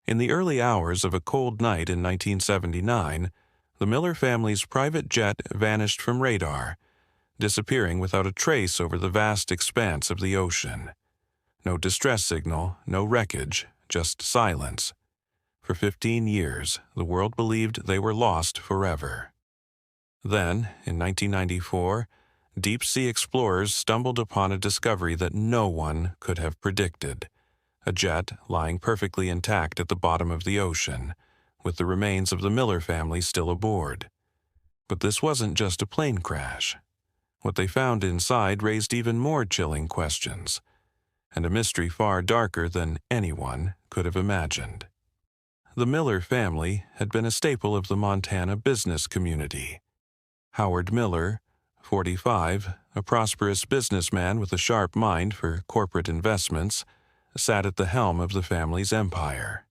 In the early hours of a cold night in 1979, the Miller family's private jet vanished from radar, disappearing without a trace over the vast expanse of the ocean. No distress signal, no wreckage, just silence. For 15 years, the world believed they were lost forever. Then, in 1994, deep-sea explorers stumbled upon a discovery that no one could have predicted: a jet lying perfectly intact at the bottom of the ocean, with the remains of the Miller family still aboard. But this wasn't just a plane crash. What they found inside raised even more chilling questions, and a mystery far darker than anyone could have imagined. The Miller family had been a staple of the Montana business community. Howard Miller, 45, a prosperous businessman with a sharp mind for corporate investments, sat at the helm of the family's empire.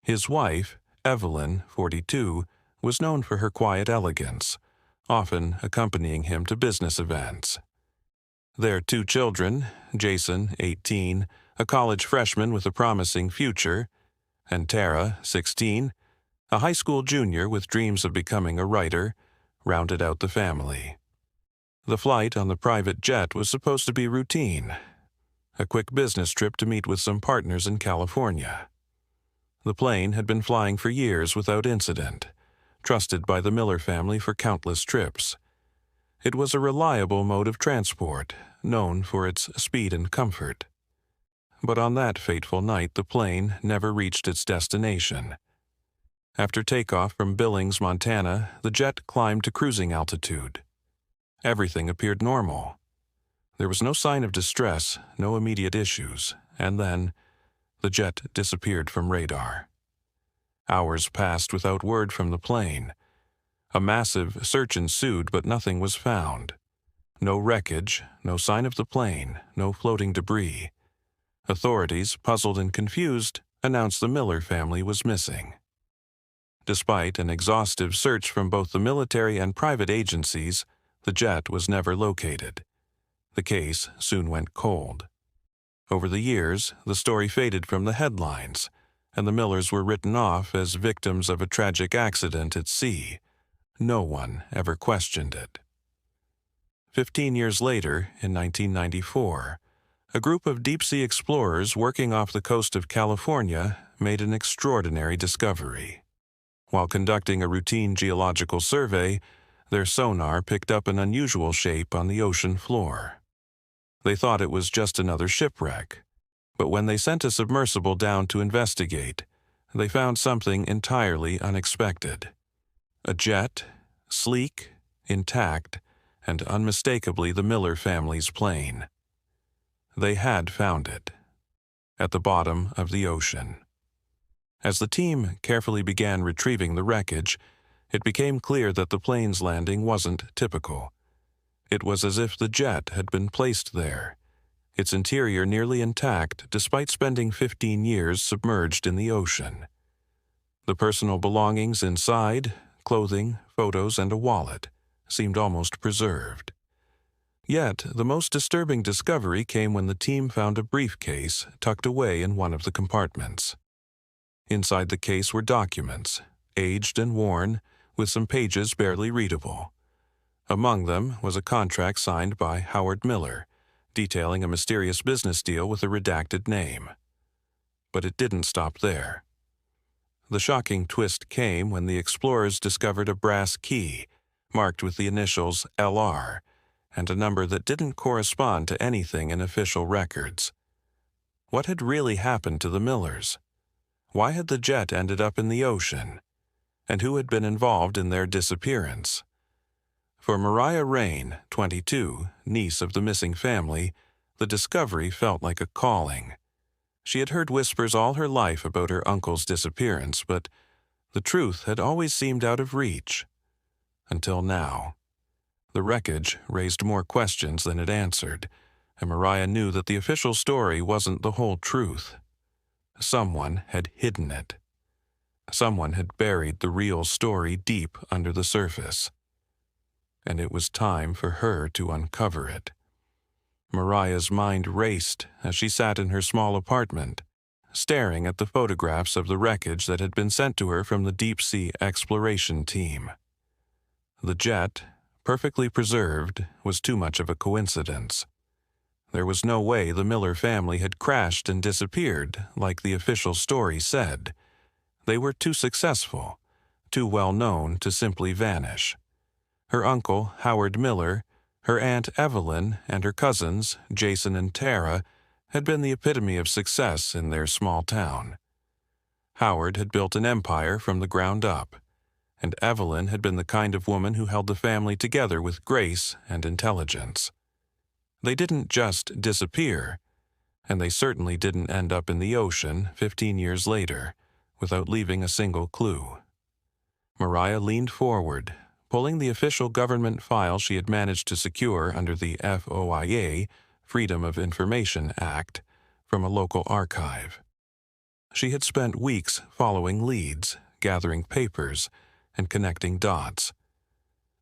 His wife, Evelyn, 42, was known for her quiet elegance, often accompanying him to business events. Their 2 children, Jason, 18, a college freshman with a promising future, and Tara, 16, a high school junior with dreams of becoming a writer, rounded out the family. The flight on the private jet was supposed to be routine, a quick business trip to meet with some partners in California. The plane had been flying for years without incident, trusted by the Miller family for countless trips. It was a reliable mode of transport, known for its speed and comfort. But on that fateful night, the plane never reached its destination. After takeoff from Billings, Montana, the jet climbed to cruising altitude. Everything appeared normal. There was no sign of distress, no immediate issues, and then the jet disappeared from radar. Hours passed without word from the plane. A massive search ensued, but nothing was found. No wreckage, no sign of the plane, no floating debris. Authorities, puzzled and confused, announced the Miller family was missing. Despite an exhaustive search from both the military and private agencies, the jet was never located. The case soon went cold. Over the years, the story faded from the headlines, and the Millers were written off as victims of a tragic accident at sea. No one ever questioned it. 15 years later, in 1994, a group of deep-sea explorers working off the coast of California made an extraordinary discovery. While conducting a routine geological survey, their sonar picked up an unusual shape on the ocean floor. They thought it was just another shipwreck, but when they sent a submersible down to investigate, they found something entirely unexpected. A jet, sleek, intact, and unmistakably the Miller family's plane. They had found it, at the bottom of the ocean. As the team carefully began retrieving the wreckage, it became clear that the plane's landing wasn't typical. It was as if the jet had been placed there, its interior nearly intact despite spending 15 years submerged in the ocean. The personal belongings inside, clothing, photos, and a wallet, seemed almost preserved. Yet, the most disturbing discovery came when the team found a briefcase tucked away in one of the compartments. Inside the case were documents, aged and worn, with some pages barely readable. Among them was a contract signed by Howard Miller, detailing a mysterious business deal with a redacted name. But it didn't stop there. The shocking twist came when the explorers discovered a brass key, marked with the initials LR, and a number that didn't correspond to anything in official records. What had really happened to the Millers? Why had the jet ended up in the ocean? And who had been involved in their disappearance? For Mariah Rain, 22, niece of the missing family, the discovery felt like a calling. She had heard whispers all her life about her uncle's disappearance, but the truth had always seemed out of reach. Until now. The wreckage raised more questions than it answered, and Mariah knew that the official story wasn't the whole truth. Someone had hidden it. Someone had buried the real story deep under the surface. And it was time for her to uncover it. Mariah's mind raced as she sat in her small apartment, staring at the photographs of the wreckage that had been sent to her from the deep-sea exploration team. The jet, perfectly preserved, was too much of a coincidence. There was no way the Miller family had crashed and disappeared, like the official story said. They were too successful, too well known to simply vanish. Her uncle, Howard Miller, her aunt Evelyn, and her cousins, Jason and Tara, had been the epitome of success in their small town. Howard had built an empire from the ground up, and Evelyn had been the kind of woman who held the family together with grace and intelligence. They didn't just disappear, and they certainly didn't end up in the ocean 15 years later without leaving a single clue. Mariah leaned forward, pulling the official government file she had managed to secure under the FOIA, Freedom of Information Act, from a local archive. She had spent weeks following leads, gathering papers, and connecting dots.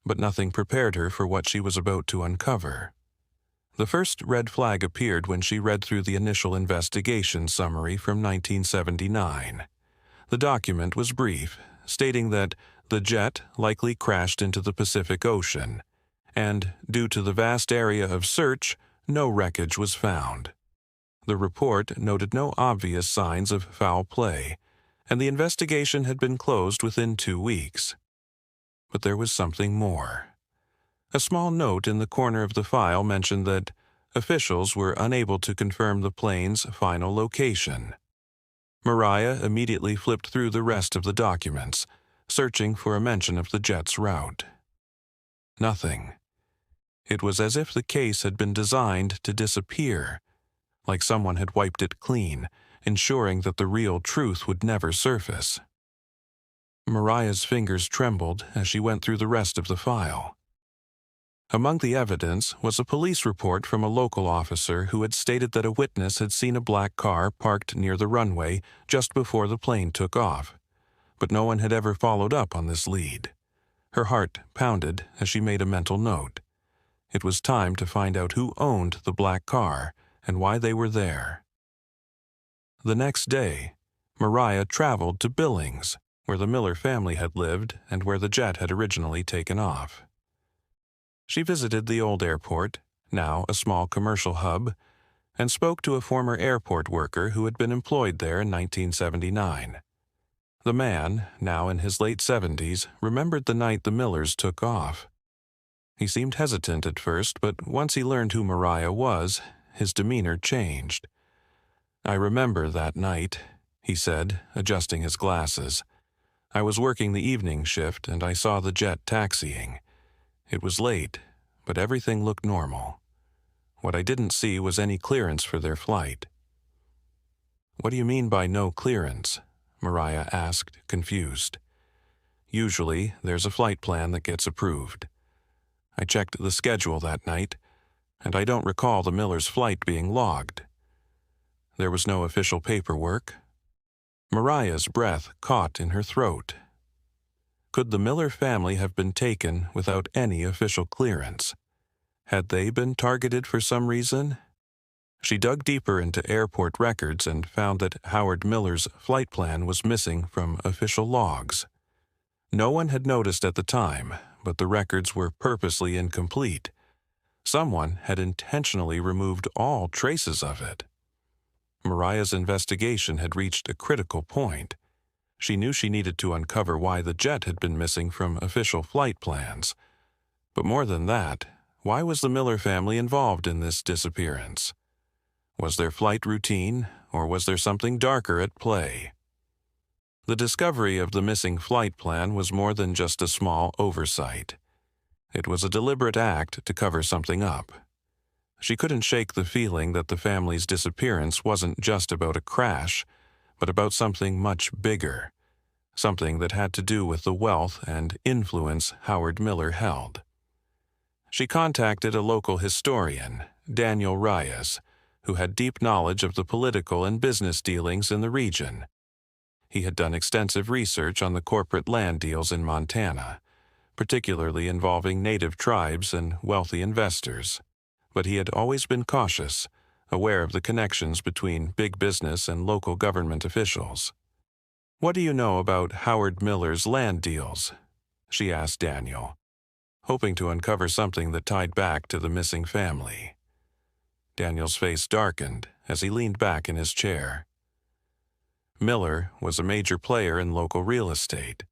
But nothing prepared her for what she was about to uncover. The first red flag appeared when she read through the initial investigation summary from 1979. The document was brief, stating that the jet likely crashed into the Pacific Ocean, and due to the vast area of search, no wreckage was found. The report noted no obvious signs of foul play, and the investigation had been closed within 2 weeks. But there was something more. A small note in the corner of the file mentioned that officials were unable to confirm the plane's final location. Mariah immediately flipped through the rest of the documents, searching for a mention of the jet's route. Nothing. It was as if the case had been designed to disappear, like someone had wiped it clean, ensuring that the real truth would never surface. Mariah's fingers trembled as she went through the rest of the file. Among the evidence was a police report from a local officer who had stated that a witness had seen a black car parked near the runway just before the plane took off, but no one had ever followed up on this lead. Her heart pounded as she made a mental note. It was time to find out who owned the black car and why they were there. The next day, Mariah traveled to Billings, where the Miller family had lived and where the jet had originally taken off. She visited the old airport, now a small commercial hub, and spoke to a former airport worker who had been employed there in 1979. The man, now in his late 70s, remembered the night the Millers took off. He seemed hesitant at first, but once he learned who Mariah was, his demeanor changed. "I remember that night," he said, adjusting his glasses. "I was working the evening shift and I saw the jet taxiing. It was late, but everything looked normal. What I didn't see was any clearance for their flight." "What do you mean by no clearance?" Mariah asked, confused. "Usually, there's a flight plan that gets approved. I checked the schedule that night, and I don't recall the Millers' flight being logged. There was no official paperwork." Mariah's breath caught in her throat. Could the Miller family have been taken without any official clearance? Had they been targeted for some reason? She dug deeper into airport records and found that Howard Miller's flight plan was missing from official logs. No one had noticed at the time, but the records were purposely incomplete. Someone had intentionally removed all traces of it. Mariah's investigation had reached a critical point. She knew she needed to uncover why the jet had been missing from official flight plans. But more than that, why was the Miller family involved in this disappearance? Was their flight routine, or was there something darker at play? The discovery of the missing flight plan was more than just a small oversight. It was a deliberate act to cover something up. She couldn't shake the feeling that the family's disappearance wasn't just about a crash, but about something much bigger, something that had to do with the wealth and influence Howard Miller held. She contacted a local historian, Daniel Reyes, who had deep knowledge of the political and business dealings in the region. He had done extensive research on the corporate land deals in Montana, particularly involving native tribes and wealthy investors. But he had always been cautious, aware of the connections between big business and local government officials. "What do you know about Howard Miller's land deals?" she asked Daniel, hoping to uncover something that tied back to the missing family. Daniel's face darkened as he leaned back in his chair. Miller was a major player in local real estate,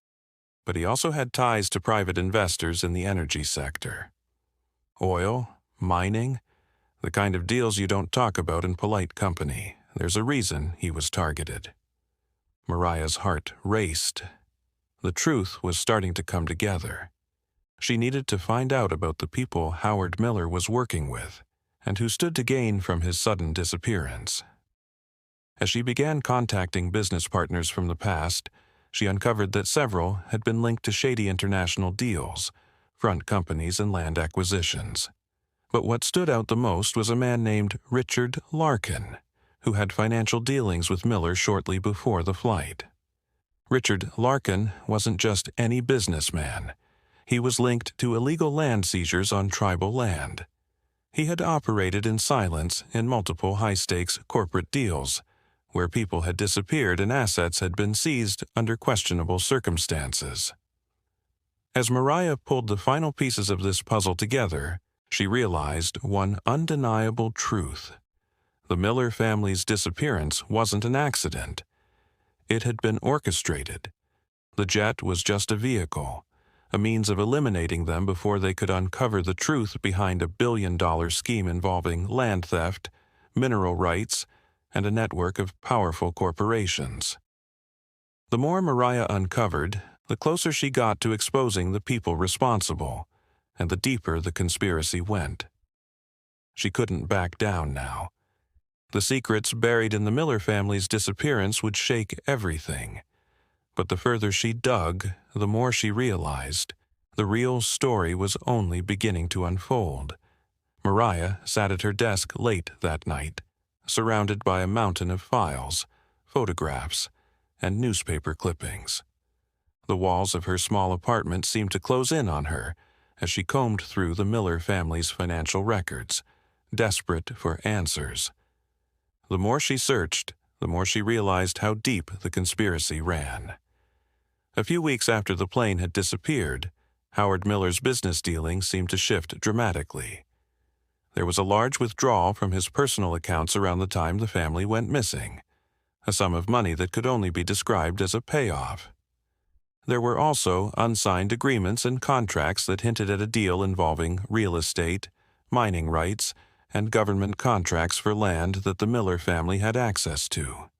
but he also had ties to private investors in the energy sector. Oil, mining, the kind of deals you don't talk about in polite company. There's a reason he was targeted. Mariah's heart raced. The truth was starting to come together. She needed to find out about the people Howard Miller was working with and who stood to gain from his sudden disappearance. As she began contacting business partners from the past, she uncovered that several had been linked to shady international deals, front companies, and land acquisitions. But what stood out the most was a man named Richard Larkin, who had financial dealings with Miller shortly before the flight. Richard Larkin wasn't just any businessman. He was linked to illegal land seizures on tribal land. He had operated in silence in multiple high-stakes corporate deals, where people had disappeared and assets had been seized under questionable circumstances. As Mariah pulled the final pieces of this puzzle together, she realized one undeniable truth. The Miller family's disappearance wasn't an accident. It had been orchestrated. The jet was just a vehicle, a means of eliminating them before they could uncover the truth behind a billion-dollar scheme involving land theft, mineral rights, and a network of powerful corporations. The more Mariah uncovered, the closer she got to exposing the people responsible, and the deeper the conspiracy went. She couldn't back down now. The secrets buried in the Miller family's disappearance would shake everything. But the further she dug, the more she realized the real story was only beginning to unfold. Mariah sat at her desk late that night, surrounded by a mountain of files, photographs, and newspaper clippings. The walls of her small apartment seemed to close in on her as she combed through the Miller family's financial records, desperate for answers. The more she searched, the more she realized how deep the conspiracy ran. A few weeks after the plane had disappeared, Howard Miller's business dealings seemed to shift dramatically. There was a large withdrawal from his personal accounts around the time the family went missing, a sum of money that could only be described as a payoff. There were also unsigned agreements and contracts that hinted at a deal involving real estate, mining rights, and government contracts for land that the Miller family had access to.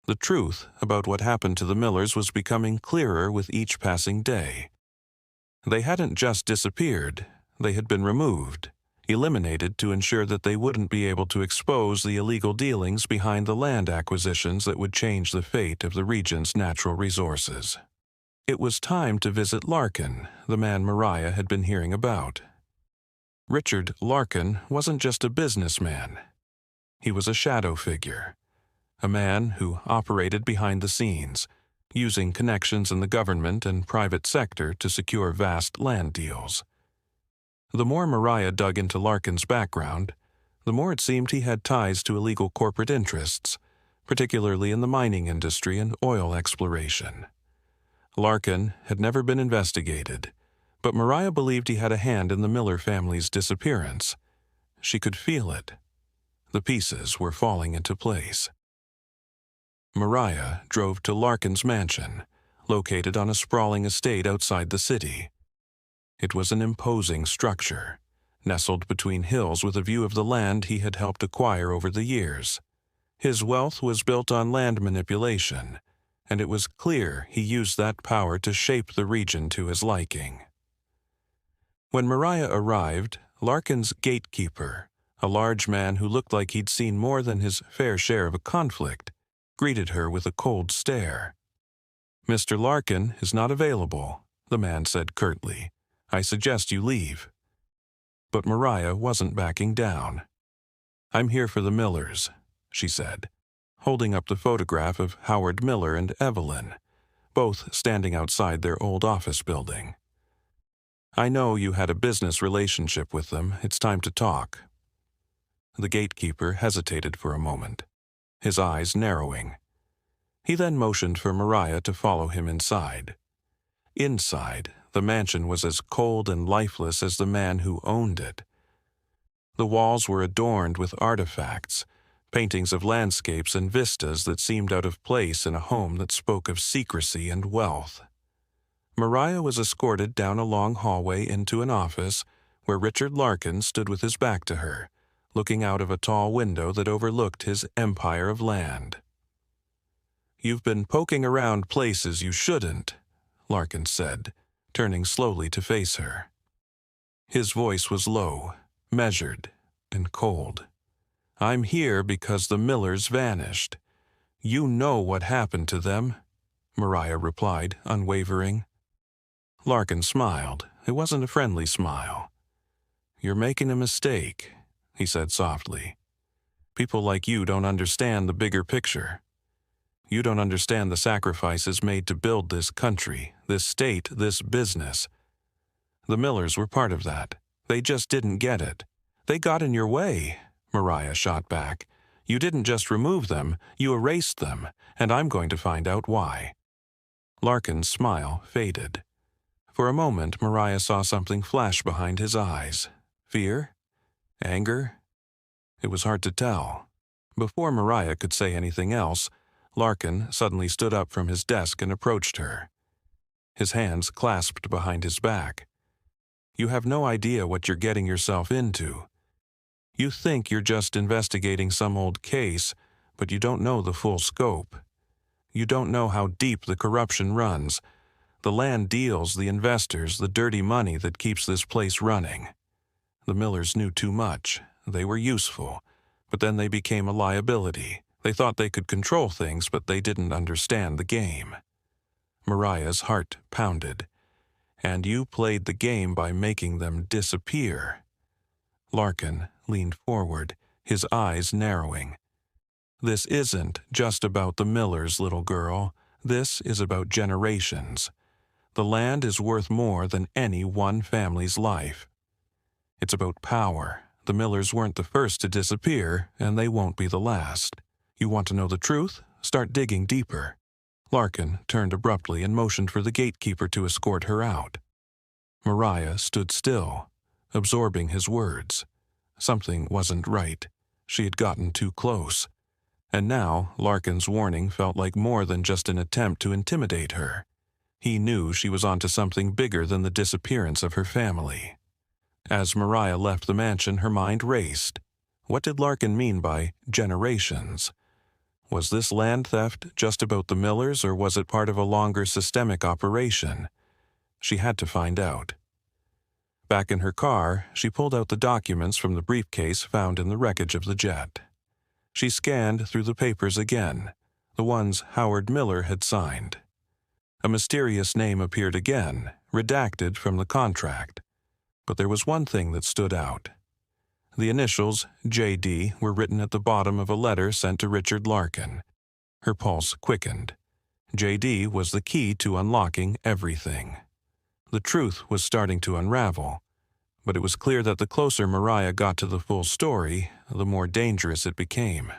The truth about what happened to the Millers was becoming clearer with each passing day. They hadn't just disappeared, they had been removed, eliminated to ensure that they wouldn't be able to expose the illegal dealings behind the land acquisitions that would change the fate of the region's natural resources. It was time to visit Larkin, the man Mariah had been hearing about. Richard Larkin wasn't just a businessman. He was a shadow figure, a man who operated behind the scenes, using connections in the government and private sector to secure vast land deals. The more Mariah dug into Larkin's background, the more it seemed he had ties to illegal corporate interests, particularly in the mining industry and oil exploration. Larkin had never been investigated, but Mariah believed he had a hand in the Miller family's disappearance. She could feel it. The pieces were falling into place. Mariah drove to Larkin's mansion, located on a sprawling estate outside the city. It was an imposing structure, nestled between hills with a view of the land he had helped acquire over the years. His wealth was built on land manipulation, and it was clear he used that power to shape the region to his liking. When Mariah arrived, Larkin's gatekeeper, a large man who looked like he'd seen more than his fair share of a conflict, greeted her with a cold stare. "Mr. Larkin is not available," the man said curtly. "I suggest you leave." But Mariah wasn't backing down. "I'm here for the Millers," she said, holding up the photograph of Howard Miller and Evelyn, both standing outside their old office building. "I know you had a business relationship with them. It's time to talk." The gatekeeper hesitated for a moment, his eyes narrowing. He then motioned for Mariah to follow him inside. Inside, the mansion was as cold and lifeless as the man who owned it. The walls were adorned with artifacts, paintings of landscapes and vistas that seemed out of place in a home that spoke of secrecy and wealth. Mariah was escorted down a long hallway into an office where Richard Larkin stood with his back to her, looking out of a tall window that overlooked his empire of land. "You've been poking around places you shouldn't," Larkin said, turning slowly to face her. His voice was low, measured, and cold. "I'm here because the Millers vanished. You know what happened to them," Mariah replied, unwavering. Larkin smiled. It wasn't a friendly smile. "You're making a mistake," he said softly. "People like you don't understand the bigger picture. You don't understand the sacrifices made to build this country, this state, this business. The Millers were part of that. They just didn't get it. They got in your way," Mariah shot back. "You didn't just remove them, you erased them, and I'm going to find out why." Larkin's smile faded. For a moment, Mariah saw something flash behind his eyes. Fear? Anger? It was hard to tell. Before Mariah could say anything else, Larkin suddenly stood up from his desk and approached her. His hands clasped behind his back. "You have no idea what you're getting yourself into. You think you're just investigating some old case, but you don't know the full scope. You don't know how deep the corruption runs, the land deals, the investors, the dirty money that keeps this place running. The Millers knew too much. They were useful, but then they became a liability. They thought they could control things, but they didn't understand the game." Mariah's heart pounded. "And you played the game by making them disappear." Larkin leaned forward, his eyes narrowing. "This isn't just about the Millers, little girl. This is about generations. The land is worth more than any one family's life. It's about power. The Millers weren't the first to disappear, and they won't be the last. You want to know the truth? Start digging deeper." Larkin turned abruptly and motioned for the gatekeeper to escort her out. Mariah stood still, absorbing his words. Something wasn't right. She had gotten too close. And now Larkin's warning felt like more than just an attempt to intimidate her. He knew she was onto something bigger than the disappearance of her family. As Mariah left the mansion, her mind raced. What did Larkin mean by generations? Was this land theft just about the Millers, or was it part of a longer systemic operation? She had to find out. Back in her car, she pulled out the documents from the briefcase found in the wreckage of the jet. She scanned through the papers again, the ones Howard Miller had signed. A mysterious name appeared again, redacted from the contract. But there was one thing that stood out. The initials, J.D., were written at the bottom of a letter sent to Richard Larkin. Her pulse quickened. J.D. was the key to unlocking everything. The truth was starting to unravel, but it was clear that the closer Mariah got to the full story, the more dangerous it became.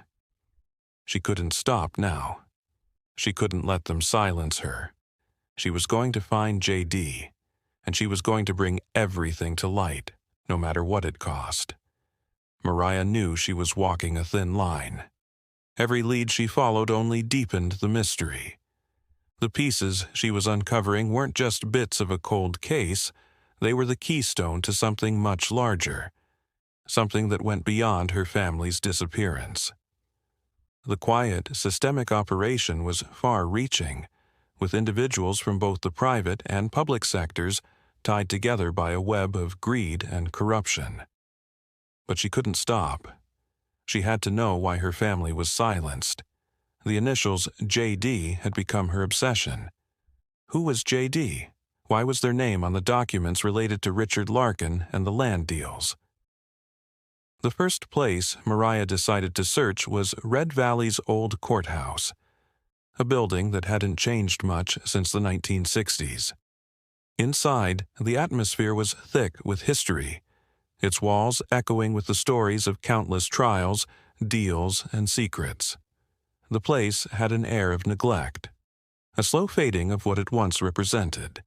She couldn't stop now. She couldn't let them silence her. She was going to find J.D., and she was going to bring everything to light, no matter what it cost. Mariah knew she was walking a thin line. Every lead she followed only deepened the mystery. The pieces she was uncovering weren't just bits of a cold case, they were the keystone to something much larger, something that went beyond her family's disappearance. The quiet, systemic operation was far-reaching, with individuals from both the private and public sectors tied together by a web of greed and corruption. But she couldn't stop. She had to know why her family was silenced. The initials J.D. had become her obsession. Who was J.D.? Why was their name on the documents related to Richard Larkin and the land deals? The first place Mariah decided to search was Red Valley's old courthouse, a building that hadn't changed much since the 1960s. Inside, the atmosphere was thick with history, its walls echoing with the stories of countless trials, deals, and secrets. The place had an air of neglect, a slow fading of what it once represented: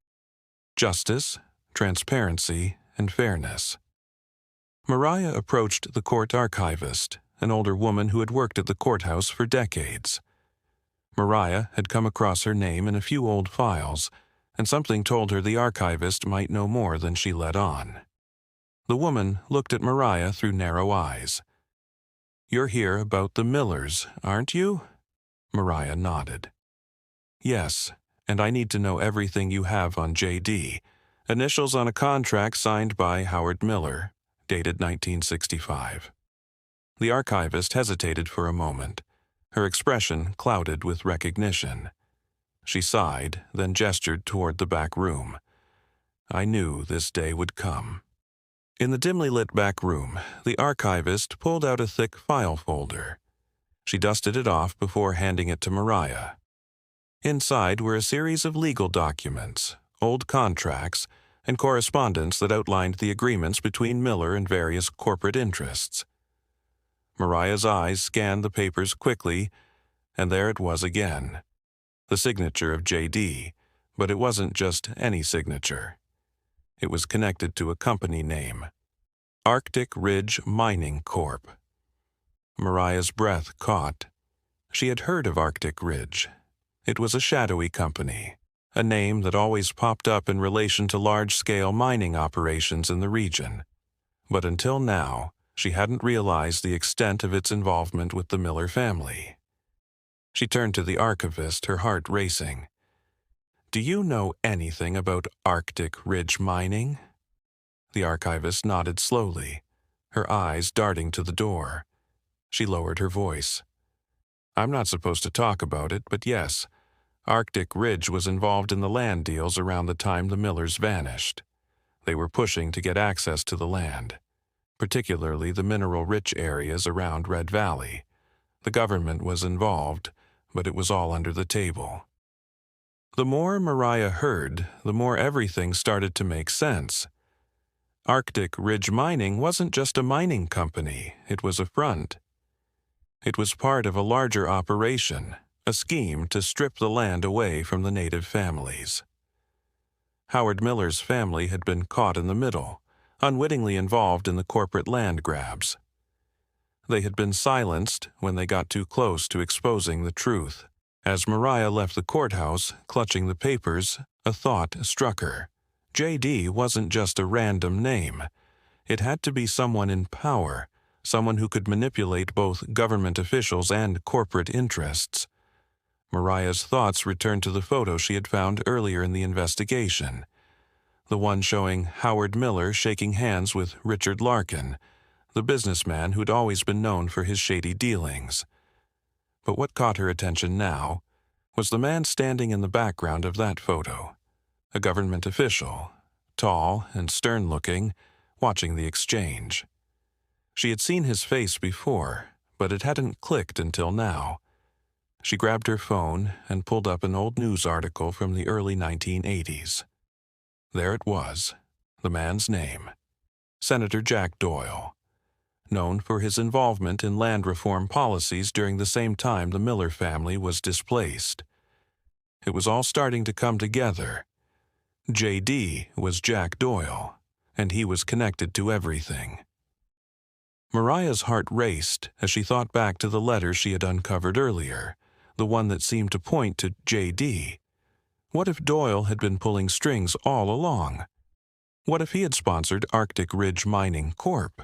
justice, transparency, and fairness. Mariah approached the court archivist, an older woman who had worked at the courthouse for decades. Mariah had come across her name in a few old files, and something told her the archivist might know more than she let on. The woman looked at Mariah through narrow eyes. "You're here about the Millers, aren't you?" Mariah nodded. "Yes, and I need to know everything you have on J.D., initials on a contract signed by Howard Miller, dated 1965. The archivist hesitated for a moment, her expression clouded with recognition. She sighed, then gestured toward the back room. I knew this day would come. In the dimly lit back room, the archivist pulled out a thick file folder. She dusted it off before handing it to Mariah. Inside were a series of legal documents, old contracts, and correspondence that outlined the agreements between Miller and various corporate interests. Mariah's eyes scanned the papers quickly, and there it was again. The signature of J.D., but it wasn't just any signature. It was connected to a company name: Arctic Ridge Mining Corp. Mariah's breath caught. She had heard of Arctic Ridge. It was a shadowy company, a name that always popped up in relation to large-scale mining operations in the region. But until now, she hadn't realized the extent of its involvement with the Miller family. She turned to the archivist, her heart racing. "Do you know anything about Arctic Ridge Mining?" The archivist nodded slowly, her eyes darting to the door. She lowered her voice. "I'm not supposed to talk about it, but yes, Arctic Ridge was involved in the land deals around the time the Millers vanished. They were pushing to get access to the land, particularly the mineral-rich areas around Red Valley. The government was involved, but it was all under the table." The more Mariah heard, the more everything started to make sense. Arctic Ridge Mining wasn't just a mining company, it was a front. It was part of a larger operation, a scheme to strip the land away from the native families. Howard Miller's family had been caught in the middle, unwittingly involved in the corporate land grabs. They had been silenced when they got too close to exposing the truth. As Mariah left the courthouse, clutching the papers, a thought struck her. J.D. wasn't just a random name. It had to be someone in power, someone who could manipulate both government officials and corporate interests. Mariah's thoughts returned to the photo she had found earlier in the investigation, the one showing Howard Miller shaking hands with Richard Larkin, the businessman who'd always been known for his shady dealings. But what caught her attention now was the man standing in the background of that photo, a government official, tall and stern-looking, watching the exchange. She had seen his face before, but it hadn't clicked until now. She grabbed her phone and pulled up an old news article from the early 1980s. There it was, the man's name: Senator Jack Doyle, known for his involvement in land reform policies during the same time the Miller family was displaced. It was all starting to come together. J.D. was Jack Doyle, and he was connected to everything. Mariah's heart raced as she thought back to the letter she had uncovered earlier, the one that seemed to point to J.D. What if Doyle had been pulling strings all along? What if he had sponsored Arctic Ridge Mining Corp.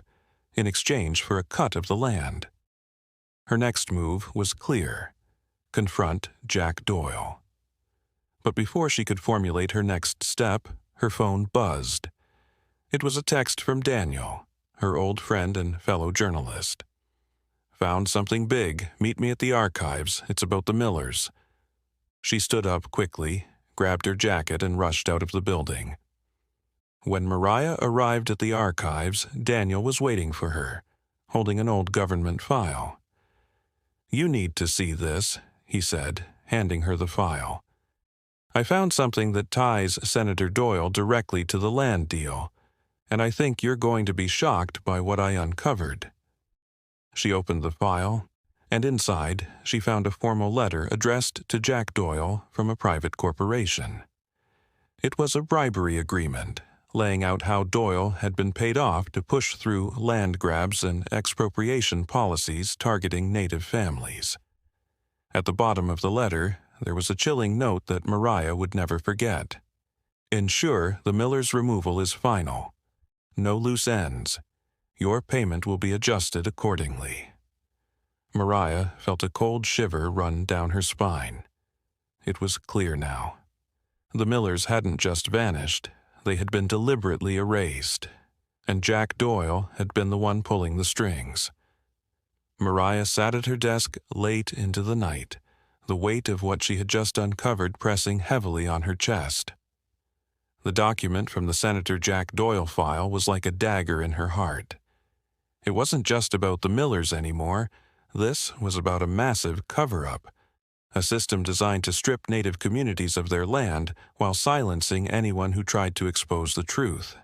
In exchange for a cut of the land? Her next move was clear: confront Jack Doyle. But before she could formulate her next step, her phone buzzed. It was a text from Daniel, her old friend and fellow journalist. "Found something big. Meet me at the archives. It's about the Millers." She stood up quickly, grabbed her jacket, and rushed out of the building. When Mariah arrived at the archives, Daniel was waiting for her, holding an old government file. "You need to see this," he said, handing her the file. "I found something that ties Senator Doyle directly to the land deal. and I think you're going to be shocked by what I uncovered." She opened the file, and inside she found a formal letter addressed to Jack Doyle from a private corporation. It was a bribery agreement, laying out how Doyle had been paid off to push through land grabs and expropriation policies targeting Native families. At the bottom of the letter, there was a chilling note that Mariah would never forget. "Ensure the Millers' removal is final. No loose ends. Your payment will be adjusted accordingly." Mariah felt a cold shiver run down her spine. It was clear now. The Millers hadn't just vanished, they had been deliberately erased, and Jack Doyle had been the one pulling the strings. Mariah sat at her desk late into the night, the weight of what she had just uncovered pressing heavily on her chest. The document from the Senator Jack Doyle file was like a dagger in her heart. It wasn't just about the Millers anymore. This was about a massive cover-up, a system designed to strip Native communities of their land while silencing anyone who tried to expose the truth.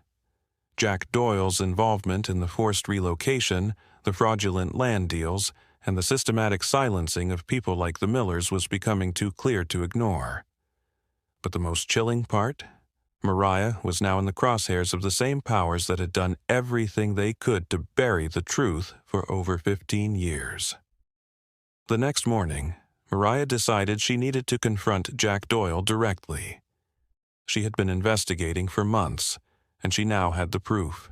Jack Doyle's involvement in the forced relocation, the fraudulent land deals, and the systematic silencing of people like the Millers was becoming too clear to ignore. But the most chilling part? Mariah was now in the crosshairs of the same powers that had done everything they could to bury the truth for over 15 years. The next morning, Mariah decided she needed to confront Jack Doyle directly. She had been investigating for months, and she now had the proof.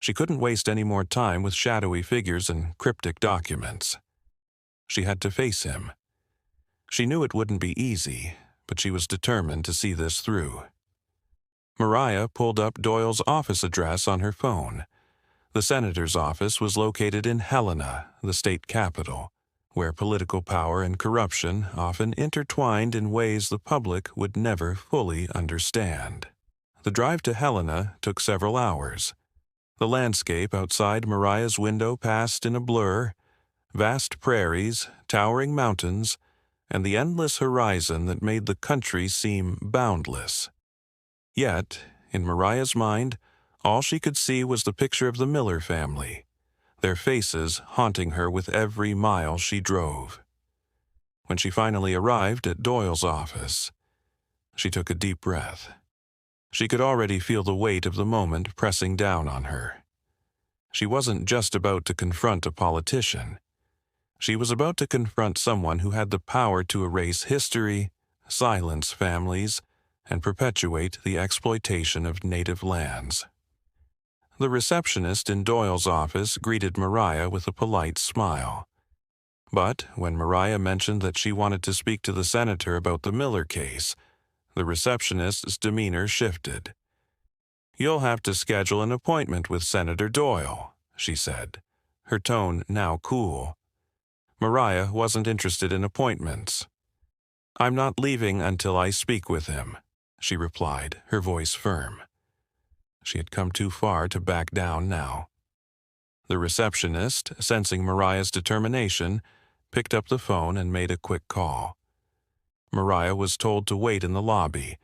She couldn't waste any more time with shadowy figures and cryptic documents. She had to face him. She knew it wouldn't be easy, but she was determined to see this through. Mariah pulled up Doyle's office address on her phone. The senator's office was located in Helena, the state capital, where political power and corruption often intertwined in ways the public would never fully understand. The drive to Helena took several hours. The landscape outside Mariah's window passed in a blur: vast prairies, towering mountains, and the endless horizon that made the country seem boundless. Yet, in Mariah's mind, all she could see was the picture of the Miller family, their faces haunting her with every mile she drove. When she finally arrived at Doyle's office, she took a deep breath. She could already feel the weight of the moment pressing down on her. She wasn't just about to confront a politician. She was about to confront someone who had the power to erase history, silence families, and perpetuate the exploitation of native lands. The receptionist in Doyle's office greeted Mariah with a polite smile. But when Mariah mentioned that she wanted to speak to the senator about the Miller case, the receptionist's demeanor shifted. "You'll have to schedule an appointment with Senator Doyle," she said, her tone now cool. Mariah wasn't interested in appointments. "I'm not leaving until I speak with him," she replied, her voice firm. She had come too far to back down now. The receptionist, sensing Mariah's determination, picked up the phone and made a quick call. Mariah was told to wait in the lobby,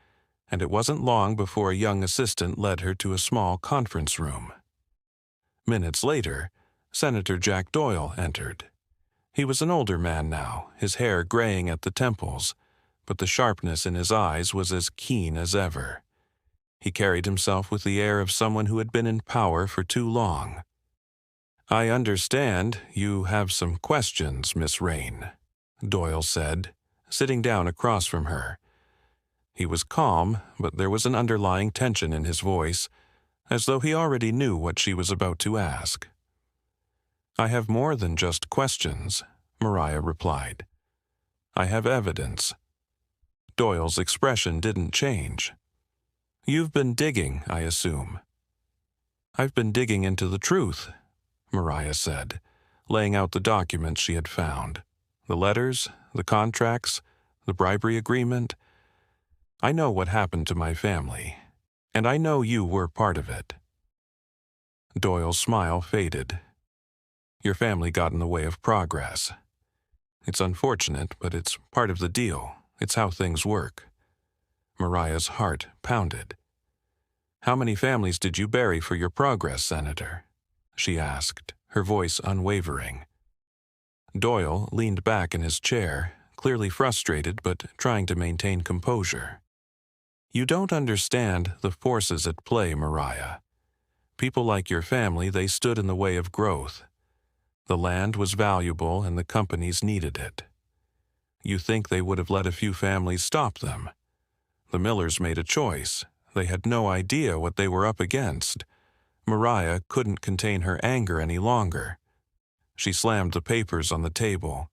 and it wasn't long before a young assistant led her to a small conference room. Minutes later, Senator Jack Doyle entered. He was an older man now, his hair graying at the temples, but the sharpness in his eyes was as keen as ever. He carried himself with the air of someone who had been in power for too long. "I understand you have some questions, Miss Rain," Doyle said, sitting down across from her. He was calm, but there was an underlying tension in his voice, as though he already knew what she was about to ask. "I have more than just questions," Mariah replied. "I have evidence." Doyle's expression didn't change. "You've been digging, I assume." "I've been digging into the truth," Mariah said, laying out the documents she had found. The letters, the contracts, the bribery agreement. "I know what happened to my family, and I know you were part of it." Doyle's smile faded. "Your family got in the way of progress. It's unfortunate, but it's part of the deal. It's how things work." Mariah's heart pounded. "How many families did you bury for your progress, Senator?" she asked, her voice unwavering. Doyle leaned back in his chair, clearly frustrated but trying to maintain composure. "You don't understand the forces at play, Mariah. People like your family, they stood in the way of growth. The land was valuable and the companies needed it. You think they would have let a few families stop them? The Millers made a choice. They had no idea what they were up against." Mariah couldn't contain her anger any longer. She slammed the papers on the table.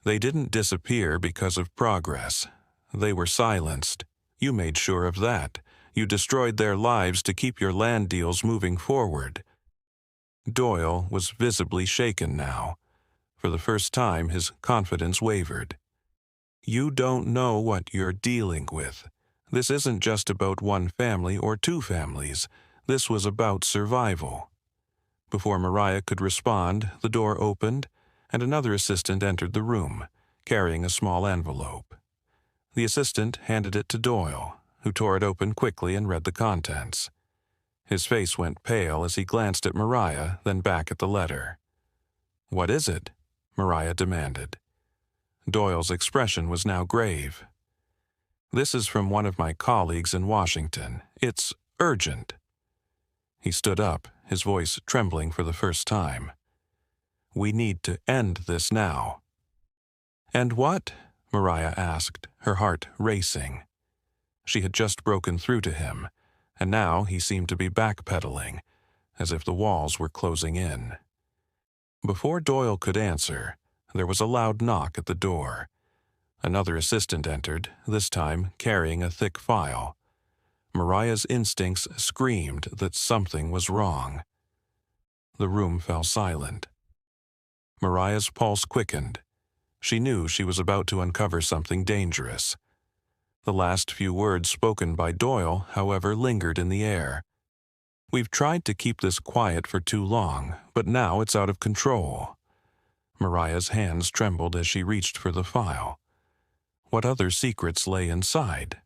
"They didn't disappear because of progress. They were silenced. You made sure of that. You destroyed their lives to keep your land deals moving forward." Doyle was visibly shaken now. For the first time, his confidence wavered. "You don't know what you're dealing with. This isn't just about one family or two families. This was about survival." Before Mariah could respond, the door opened, and another assistant entered the room, carrying a small envelope. The assistant handed it to Doyle, who tore it open quickly and read the contents. His face went pale as he glanced at Mariah, then back at the letter. "What is it?" Mariah demanded. Doyle's expression was now grave. "This is from one of my colleagues in Washington. It's urgent." He stood up, his voice trembling for the first time. "We need to end this now." "And what?" Mariah asked, her heart racing. She had just broken through to him, and now he seemed to be backpedaling, as if the walls were closing in. Before Doyle could answer, there was a loud knock at the door. Another assistant entered, this time carrying a thick file. Mariah's instincts screamed that something was wrong. The room fell silent. Mariah's pulse quickened. She knew she was about to uncover something dangerous. The last few words spoken by Doyle, however, lingered in the air. "We've tried to keep this quiet for too long, but now it's out of control." Mariah's hands trembled as she reached for the file. What other secrets lay inside?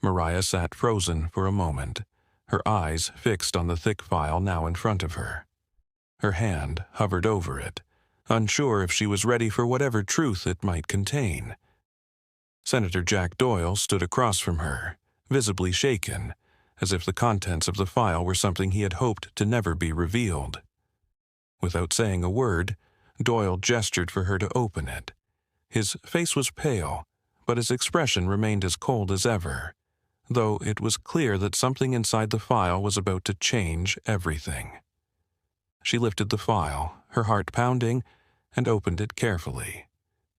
Mariah sat frozen for a moment, her eyes fixed on the thick file now in front of her. Her hand hovered over it, unsure if she was ready for whatever truth it might contain. Senator Jack Doyle stood across from her, visibly shaken, as if the contents of the file were something he had hoped to never be revealed. Without saying a word, Doyle gestured for her to open it. His face was pale, but his expression remained as cold as ever, though it was clear that something inside the file was about to change everything. She lifted the file, her heart pounding, and opened it carefully.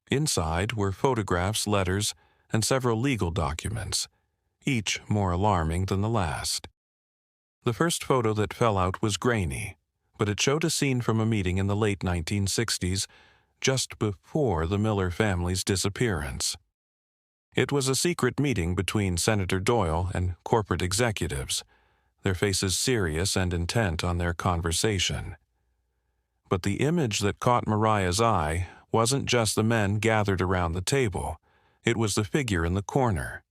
Inside were photographs, letters, and several legal documents, each more alarming than the last. The first photo that fell out was grainy, but it showed a scene from a meeting in the late 1960s, just before the Miller family's disappearance. It was a secret meeting between Senator Doyle and corporate executives, their faces serious and intent on their conversation. But the image that caught Mariah's eye wasn't just the men gathered around the table, it was the figure in the corner.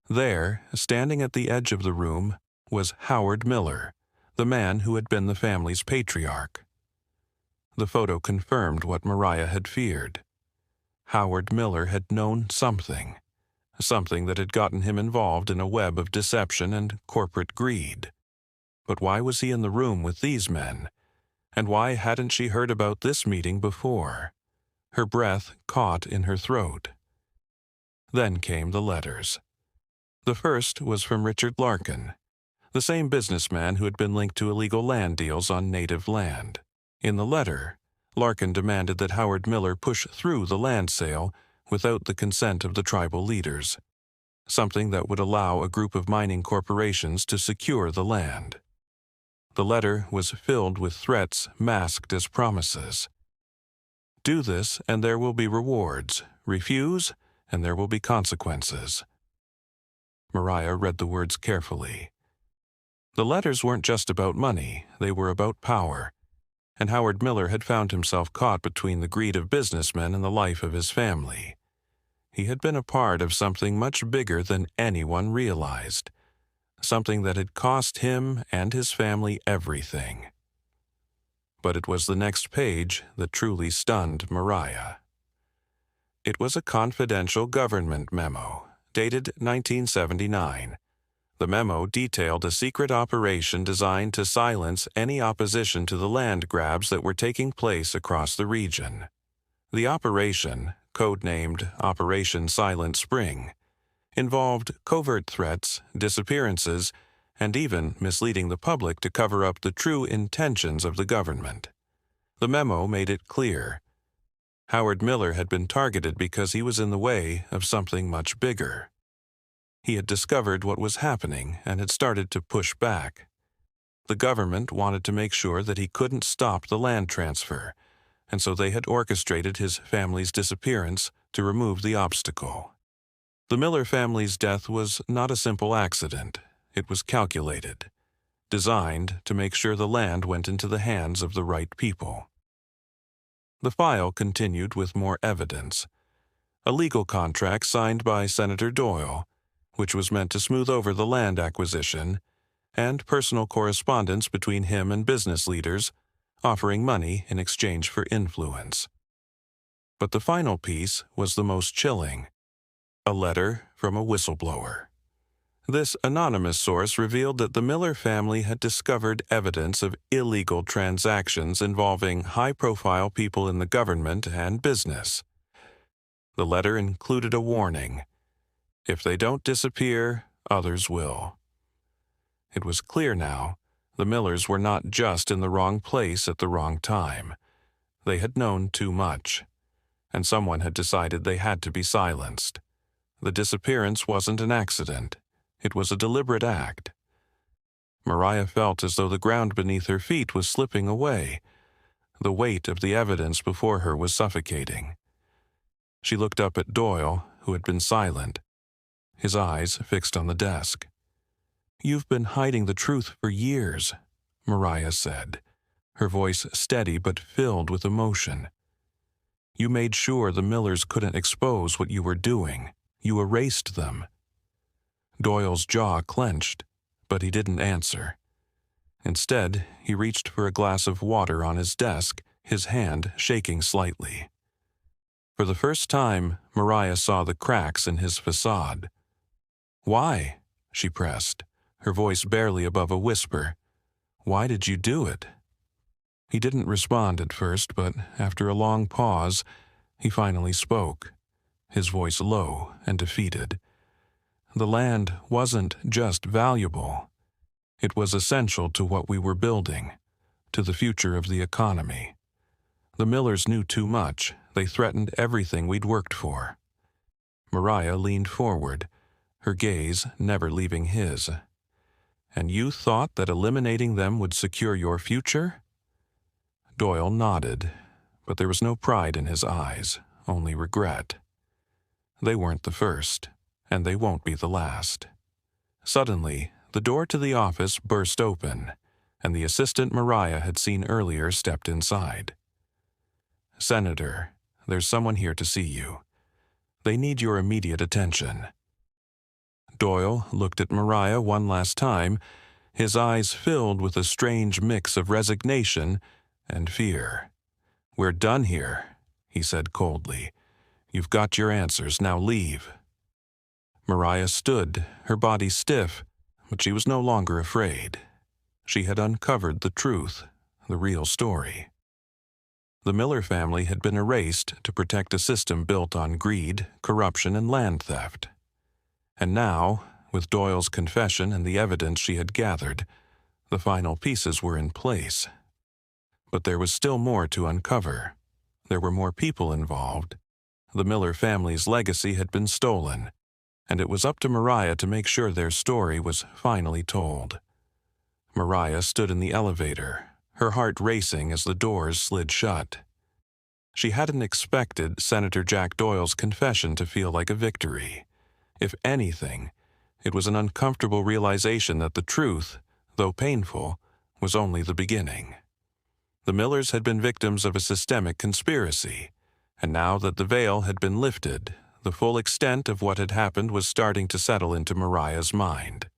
There, standing at the edge of the room, was Howard Miller, the man who had been the family's patriarch. The photo confirmed what Mariah had feared. Howard Miller had known something that had gotten him involved in a web of deception and corporate greed. But why was he in the room with these men? And why hadn't she heard about this meeting before? Her breath caught in her throat. Then came the letters. The first was from Richard Larkin, the same businessman who had been linked to illegal land deals on native land. In the letter, Larkin demanded that Howard Miller push through the land sale without the consent of the tribal leaders, something that would allow a group of mining corporations to secure the land. The letter was filled with threats masked as promises. "Do this and there will be rewards. Refuse and there will be consequences." Mariah read the words carefully. The letters weren't just about money, they were about power, and Howard Miller had found himself caught between the greed of businessmen and the life of his family. He had been a part of something much bigger than anyone realized, something that had cost him and his family everything. But it was the next page that truly stunned Mariah. It was a confidential government memo, dated 1979. The memo detailed a secret operation designed to silence any opposition to the land grabs that were taking place across the region. The operation, codenamed Operation Silent Spring, involved covert threats, disappearances, and even misleading the public to cover up the true intentions of the government. The memo made it clear. Howard Miller had been targeted because he was in the way of something much bigger. He had discovered what was happening and had started to push back. The government wanted to make sure that he couldn't stop the land transfer, and so they had orchestrated his family's disappearance to remove the obstacle. The Miller family's death was not a simple accident. It was calculated, designed to make sure the land went into the hands of the right people. The file continued with more evidence. A legal contract signed by Senator Doyle, which was meant to smooth over the land acquisition, and personal correspondence between him and business leaders, offering money in exchange for influence. But the final piece was the most chilling: a letter from a whistleblower. This anonymous source revealed that the Miller family had discovered evidence of illegal transactions involving high-profile people in the government and business. The letter included a warning: if they don't disappear, others will. It was clear now, the Millers were not just in the wrong place at the wrong time. They had known too much, and someone had decided they had to be silenced. The disappearance wasn't an accident. It was a deliberate act. Mariah felt as though the ground beneath her feet was slipping away. The weight of the evidence before her was suffocating. She looked up at Doyle, who had been silent, his eyes fixed on the desk. "You've been hiding the truth for years," Mariah said, her voice steady but filled with emotion. "You made sure the Millers couldn't expose what you were doing. You erased them." Doyle's jaw clenched, but he didn't answer. Instead, he reached for a glass of water on his desk, his hand shaking slightly. For the first time, Mariah saw the cracks in his facade. "Why?" she pressed, her voice barely above a whisper. "Why did you do it?" He didn't respond at first, but after a long pause, he finally spoke, his voice low and defeated. "The land wasn't just valuable. It was essential to what we were building, to the future of the economy. The Millers knew too much. They threatened everything we'd worked for." Mariah leaned forward, her gaze never leaving his. "And you thought that eliminating them would secure your future?" Doyle nodded, but there was no pride in his eyes, only regret. They weren't the first, and they won't be the last. Suddenly, the door to the office burst open, and the assistant Mariah had seen earlier stepped inside. "Senator, there's someone here to see you. They need your immediate attention." Doyle looked at Mariah one last time, his eyes filled with a strange mix of resignation and fear. "We're done here," he said coldly. "You've got your answers, now leave." Mariah stood, her body stiff, but she was no longer afraid. She had uncovered the truth, the real story. The Miller family had been erased to protect a system built on greed, corruption, and land theft. And now, with Doyle's confession and the evidence she had gathered, the final pieces were in place. But there was still more to uncover. There were more people involved. The Miller family's legacy had been stolen, and it was up to Mariah to make sure their story was finally told. Mariah stood in the elevator, her heart racing as the doors slid shut. She hadn't expected Senator Jack Doyle's confession to feel like a victory. If anything, it was an uncomfortable realization that the truth, though painful, was only the beginning. The Millers had been victims of a systemic conspiracy, and now that the veil had been lifted, the full extent of what had happened was starting to settle into Mariah's mind.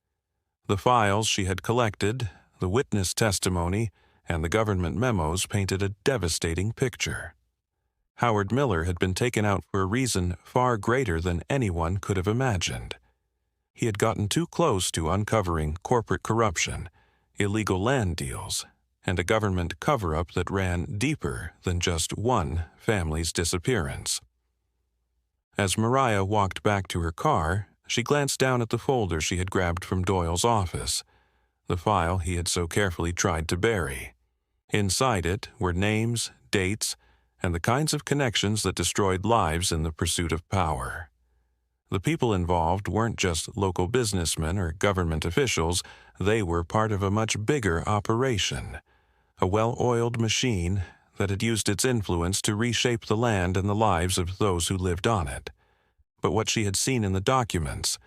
The files she had collected, the witness testimony, and the government memos painted a devastating picture. Howard Miller had been taken out for a reason far greater than anyone could have imagined. He had gotten too close to uncovering corporate corruption, illegal land deals, and a government cover-up that ran deeper than just one family's disappearance. As Mariah walked back to her car, she glanced down at the folder she had grabbed from Doyle's office, the file he had so carefully tried to bury. Inside it were names, dates, and the kinds of connections that destroyed lives in the pursuit of power. The people involved weren't just local businessmen or government officials, they were part of a much bigger operation, a well-oiled machine that had used its influence to reshape the land and the lives of those who lived on it. But what she had seen in the documents,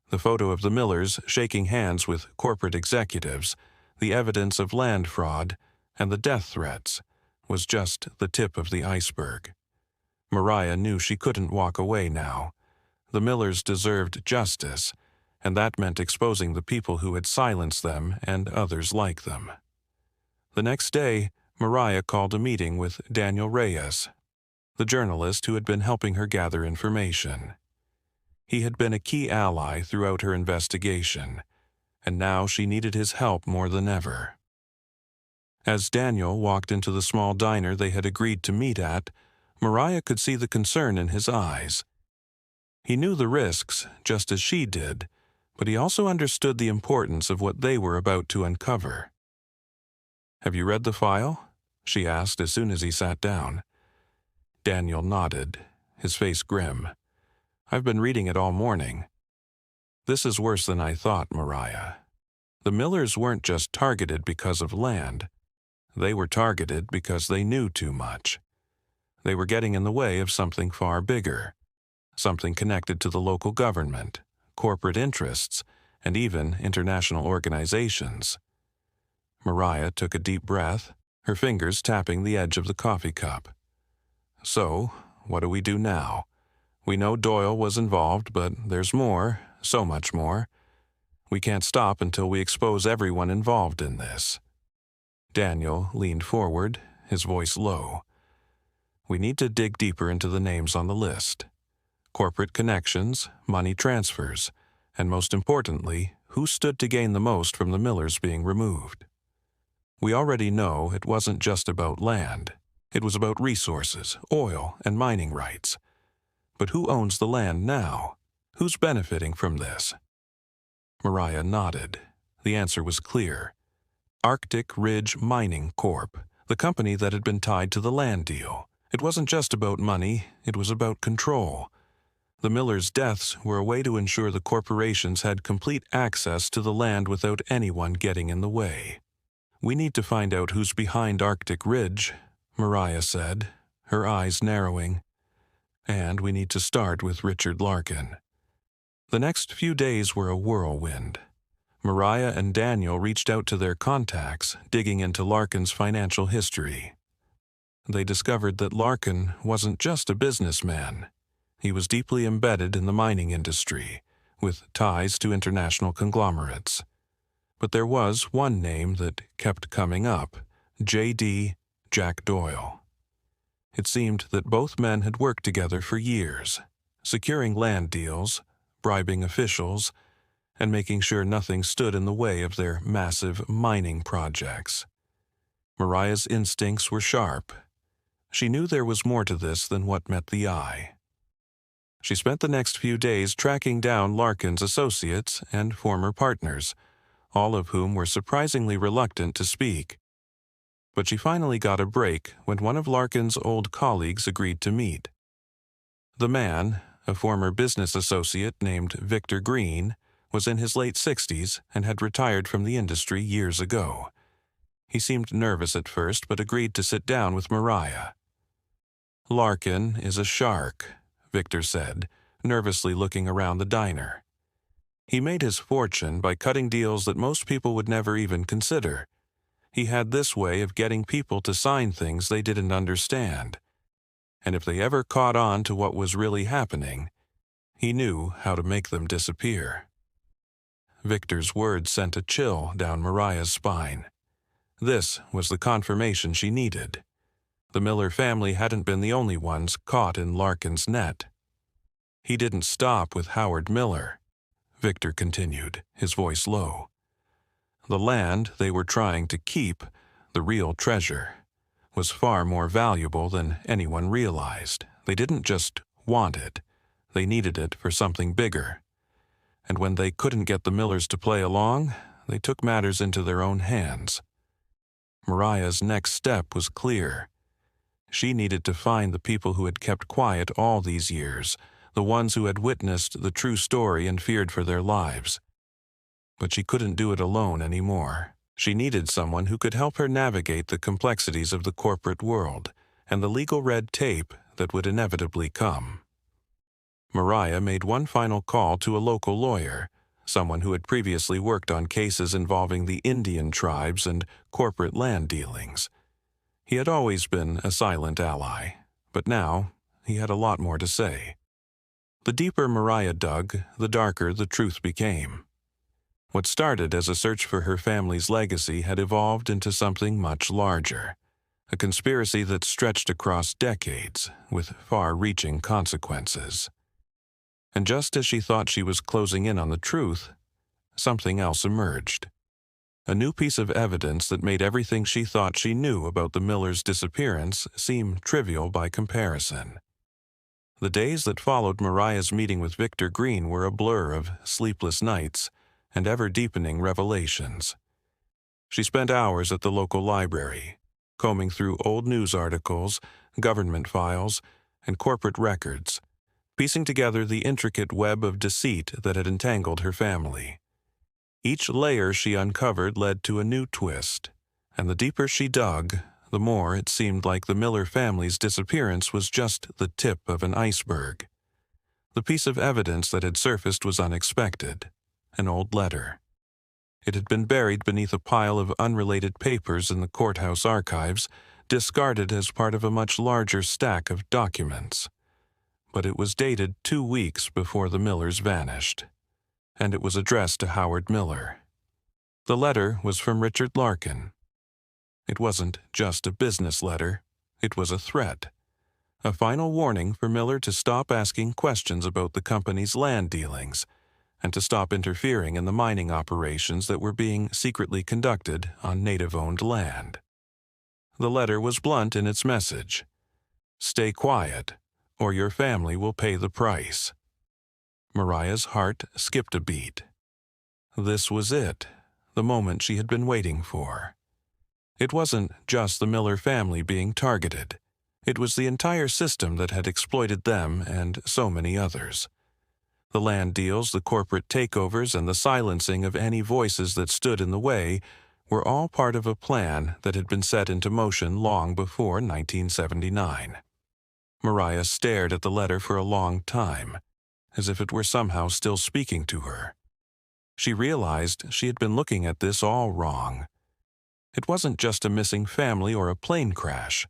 the photo of the Millers shaking hands with corporate executives, the evidence of land fraud, and the death threats, was just the tip of the iceberg. Mariah knew she couldn't walk away now. The Millers deserved justice, and that meant exposing the people who had silenced them and others like them. The next day, Mariah called a meeting with Daniel Reyes, the journalist who had been helping her gather information. He had been a key ally throughout her investigation, and now she needed his help more than ever. As Daniel walked into the small diner they had agreed to meet at, Mariah could see the concern in his eyes. He knew the risks, just as she did, but he also understood the importance of what they were about to uncover. "Have you read the file?" she asked as soon as he sat down. Daniel nodded, his face grim. "I've been reading it all morning. This is worse than I thought, Mariah. The Millers weren't just targeted because of land. They were targeted because they knew too much. They were getting in the way of something far bigger, something connected to the local government, corporate interests, and even international organizations." Mariah took a deep breath, her fingers tapping the edge of the coffee cup. "So, what do we do now? We know Doyle was involved, but there's more, so much more. We can't stop until we expose everyone involved in this." Daniel leaned forward, his voice low. "We need to dig deeper into the names on the list. Corporate connections, money transfers, and most importantly, who stood to gain the most from the Millers being removed. We already know it wasn't just about land. It was about resources, oil, and mining rights. But who owns the land now? Who's benefiting from this?" Mariah nodded. The answer was clear. Arctic Ridge Mining Corp., the company that had been tied to the land deal. It wasn't just about money, it was about control. The Millers' deaths were a way to ensure the corporations had complete access to the land without anyone getting in the way. "We need to find out who's behind Arctic Ridge," Mariah said, her eyes narrowing. "And we need to start with Richard Larkin." The next few days were a whirlwind. Mariah and Daniel reached out to their contacts, digging into Larkin's financial history. They discovered that Larkin wasn't just a businessman. He was deeply embedded in the mining industry, with ties to international conglomerates. But there was one name that kept coming up, J.D. Jack Doyle. It seemed that both men had worked together for years, securing land deals, bribing officials, and making sure nothing stood in the way of their massive mining projects. Mariah's instincts were sharp. She knew there was more to this than what met the eye. She spent the next few days tracking down Larkin's associates and former partners, all of whom were surprisingly reluctant to speak. But she finally got a break when one of Larkin's old colleagues agreed to meet. The man, a former business associate named Victor Green, was in his late 60s and had retired from the industry years ago. He seemed nervous at first but agreed to sit down with Mariah. "Larkin is a shark," Victor said, nervously looking around the diner. "He made his fortune by cutting deals that most people would never even consider. He had this way of getting people to sign things they didn't understand. And if they ever caught on to what was really happening, he knew how to make them disappear." Victor's words sent a chill down Mariah's spine. This was the confirmation she needed. The Miller family hadn't been the only ones caught in Larkin's net. He didn't stop with Howard Miller, Victor continued, his voice low. The land they were trying to keep, the real treasure, was far more valuable than anyone realized. They didn't just want it, they needed it for something bigger. And when they couldn't get the Millers to play along, they took matters into their own hands. Mariah's next step was clear. She needed to find the people who had kept quiet all these years, the ones who had witnessed the true story and feared for their lives. But she couldn't do it alone anymore. She needed someone who could help her navigate the complexities of the corporate world and the legal red tape that would inevitably come. Mariah made one final call to a local lawyer, someone who had previously worked on cases involving the Indian tribes and corporate land dealings. He had always been a silent ally, but now he had a lot more to say. The deeper Mariah dug, the darker the truth became. What started as a search for her family's legacy had evolved into something much larger, a conspiracy that stretched across decades with far-reaching consequences. And just as she thought she was closing in on the truth, something else emerged. A new piece of evidence that made everything she thought she knew about the Millers' disappearance seem trivial by comparison. The days that followed Mariah's meeting with Victor Green were a blur of sleepless nights and ever-deepening revelations. She spent hours at the local library, combing through old news articles, government files, and corporate records, piecing together the intricate web of deceit that had entangled her family. Each layer she uncovered led to a new twist, and the deeper she dug, the more it seemed like the Miller family's disappearance was just the tip of an iceberg. The piece of evidence that had surfaced was unexpected, an old letter. It had been buried beneath a pile of unrelated papers in the courthouse archives, discarded as part of a much larger stack of documents. But it was dated 2 weeks before the Millers vanished, and it was addressed to Howard Miller. The letter was from Richard Larkin. It wasn't just a business letter, it was a threat, a final warning for Miller to stop asking questions about the company's land dealings and to stop interfering in the mining operations that were being secretly conducted on native-owned land. The letter was blunt in its message. Stay quiet, or your family will pay the price. Mariah's heart skipped a beat. This was it, the moment she had been waiting for. It wasn't just the Miller family being targeted. It was the entire system that had exploited them and so many others. The land deals, the corporate takeovers, and the silencing of any voices that stood in the way were all part of a plan that had been set into motion long before 1979. Mariah stared at the letter for a long time, as if it were somehow still speaking to her. She realized she had been looking at this all wrong. It wasn't just a missing family or a plane crash.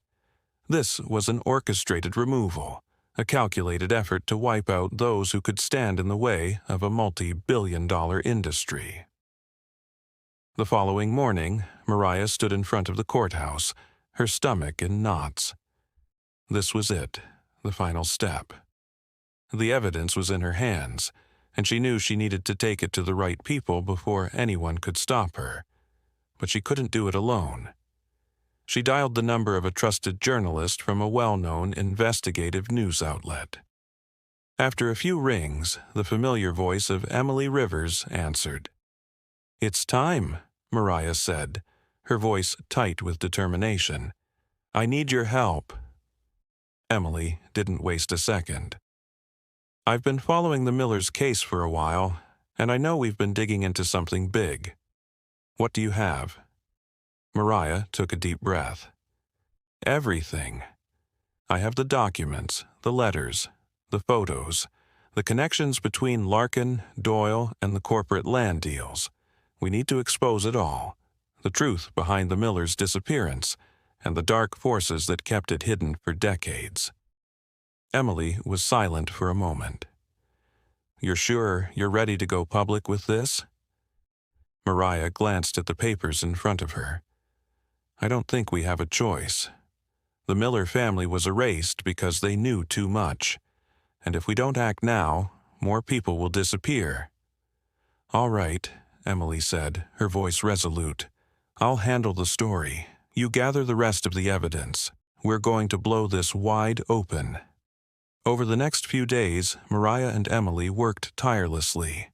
This was an orchestrated removal, a calculated effort to wipe out those who could stand in the way of a multi-billion-dollar industry. The following morning, Mariah stood in front of the courthouse, her stomach in knots. This was it, the final step. The evidence was in her hands, and she knew she needed to take it to the right people before anyone could stop her. But she couldn't do it alone. She dialed the number of a trusted journalist from a well-known investigative news outlet. After a few rings, the familiar voice of Emily Rivers answered. "It's time," Mariah said, her voice tight with determination. "I need your help." Emily didn't waste a second. "I've been following the Millers' case for a while, and I know we've been digging into something big. What do you have?" Mariah took a deep breath. "Everything. I have the documents, the letters, the photos, the connections between Larkin, Doyle, and the corporate land deals. We need to expose it all, the truth behind the Millers' disappearance, and the dark forces that kept it hidden for decades." Emily was silent for a moment. "You're sure you're ready to go public with this?" Mariah glanced at the papers in front of her. I don't think we have a choice. The Miller family was erased because they knew too much, and if we don't act now, more people will disappear. All right, Emily said, her voice resolute. I'll handle the story. You gather the rest of the evidence. We're going to blow this wide open. Over the next few days, Mariah and Emily worked tirelessly.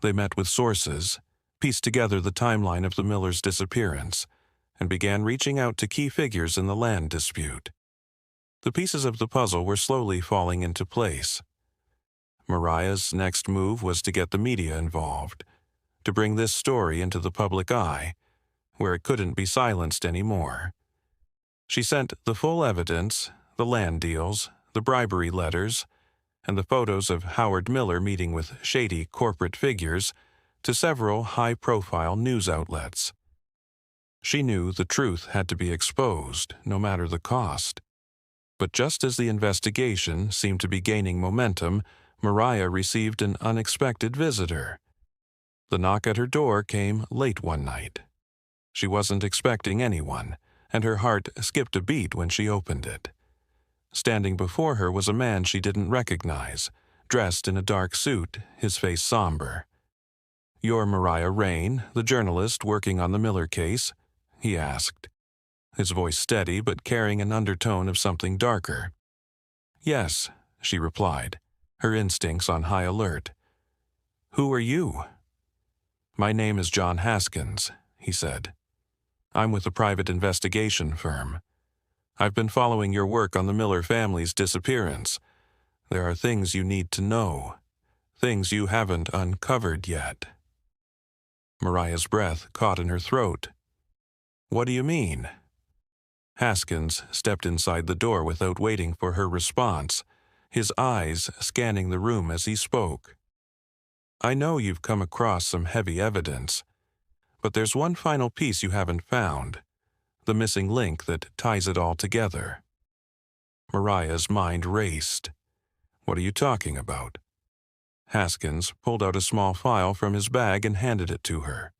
They met with sources, pieced together the timeline of the Millers' disappearance, and began reaching out to key figures in the land dispute. The pieces of the puzzle were slowly falling into place. Mariah's next move was to get the media involved, to bring this story into the public eye, where it couldn't be silenced anymore. She sent the full evidence, the land deals, the bribery letters, and the photos of Howard Miller meeting with shady corporate figures to several high-profile news outlets. She knew the truth had to be exposed, no matter the cost. But just as the investigation seemed to be gaining momentum, Mariah received an unexpected visitor. The knock at her door came late one night. She wasn't expecting anyone, and her heart skipped a beat when she opened it. Standing before her was a man she didn't recognize, dressed in a dark suit, his face somber. "You're Mariah Rain, the journalist working on the Miller case?" he asked, his voice steady but carrying an undertone of something darker. "Yes," she replied, her instincts on high alert. "Who are you?" "My name is John Haskins," he said. "I'm with a private investigation firm. I've been following your work on the Miller family's disappearance. There are things you need to know, things you haven't uncovered yet." Mariah's breath caught in her throat. "What do you mean?" Haskins stepped inside the door without waiting for her response, his eyes scanning the room as he spoke. "I know you've come across some heavy evidence, but there's one final piece you haven't found, the missing link that ties it all together." Mariah's mind raced. "What are you talking about?" Haskins pulled out a small file from his bag and handed it to her.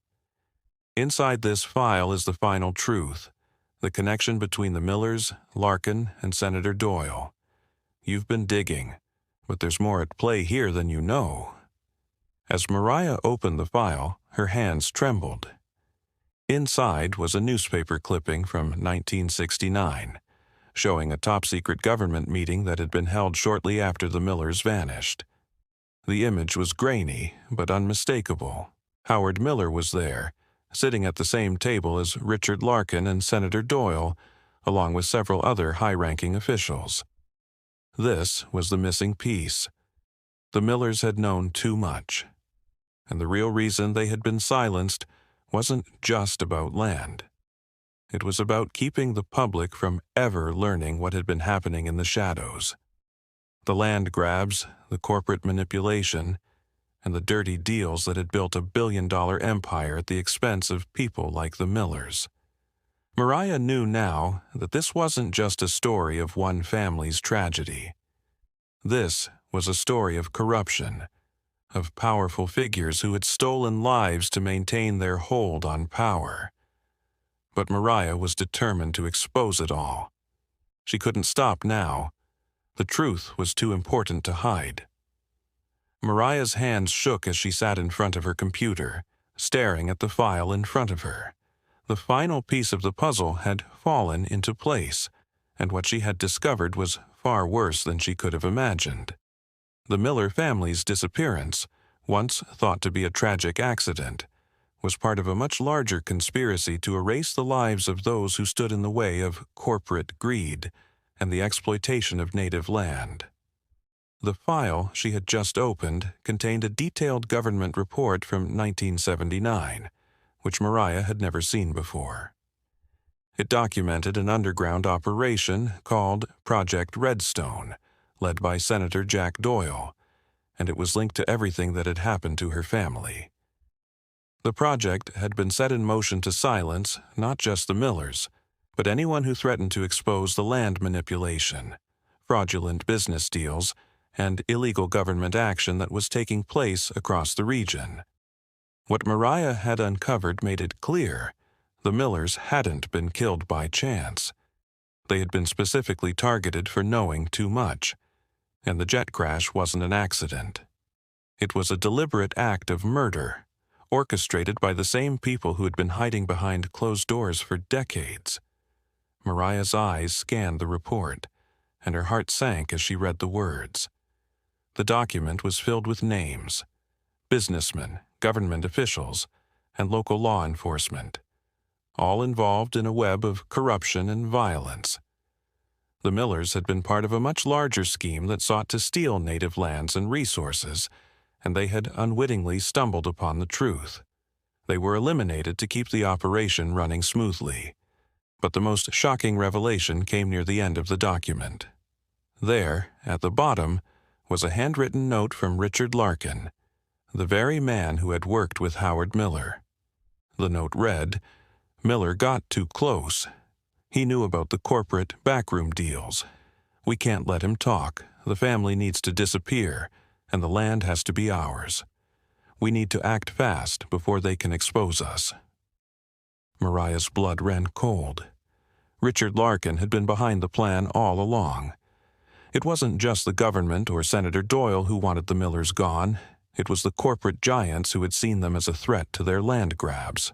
"Inside this file is the final truth, the connection between the Millers, Larkin, and Senator Doyle. You've been digging, but there's more at play here than you know." As Mariah opened the file, her hands trembled. Inside was a newspaper clipping from 1969, showing a top-secret government meeting that had been held shortly after the Millers vanished. The image was grainy, but unmistakable. Howard Miller was there, sitting at the same table as Richard Larkin and Senator Doyle, along with several other high-ranking officials. This was the missing piece. The Millers had known too much, and the real reason they had been silenced wasn't just about land. It was about keeping the public from ever learning what had been happening in the shadows. The land grabs, the corporate manipulation, and the dirty deals that had built a billion-dollar empire at the expense of people like the Millers. Mariah knew now that this wasn't just a story of one family's tragedy. This was a story of corruption, of powerful figures who had stolen lives to maintain their hold on power. But Mariah was determined to expose it all. She couldn't stop now. The truth was too important to hide. Mariah's hands shook as she sat in front of her computer, staring at the file in front of her. The final piece of the puzzle had fallen into place, and what she had discovered was far worse than she could have imagined. The Miller family's disappearance, once thought to be a tragic accident, was part of a much larger conspiracy to erase the lives of those who stood in the way of corporate greed and the exploitation of native land. The file she had just opened contained a detailed government report from 1979, which Mariah had never seen before. It documented an underground operation called Project Redstone, led by Senator Jack Doyle, and it was linked to everything that had happened to her family. The project had been set in motion to silence not just the Millers, but anyone who threatened to expose the land manipulation, fraudulent business deals, and illegal government action that was taking place across the region. What Mariah had uncovered made it clear the Millers hadn't been killed by chance. They had been specifically targeted for knowing too much, and the jet crash wasn't an accident. It was a deliberate act of murder, orchestrated by the same people who had been hiding behind closed doors for decades. Mariah's eyes scanned the report, and her heart sank as she read the words. The document was filled with names: businessmen, government officials, and local law enforcement, all involved in a web of corruption and violence. The Millers had been part of a much larger scheme that sought to steal native lands and resources, and they had unwittingly stumbled upon the truth. They were eliminated to keep the operation running smoothly. But the most shocking revelation came near the end of the document. There, at the bottom, was a handwritten note from Richard Larkin, the very man who had worked with Howard Miller. The note read, "Miller got too close. He knew about the corporate backroom deals. We can't let him talk. The family needs to disappear, and the land has to be ours. We need to act fast before they can expose us." Mariah's blood ran cold. Richard Larkin had been behind the plan all along. It wasn't just the government or Senator Doyle who wanted the Millers gone. It was the corporate giants who had seen them as a threat to their land grabs.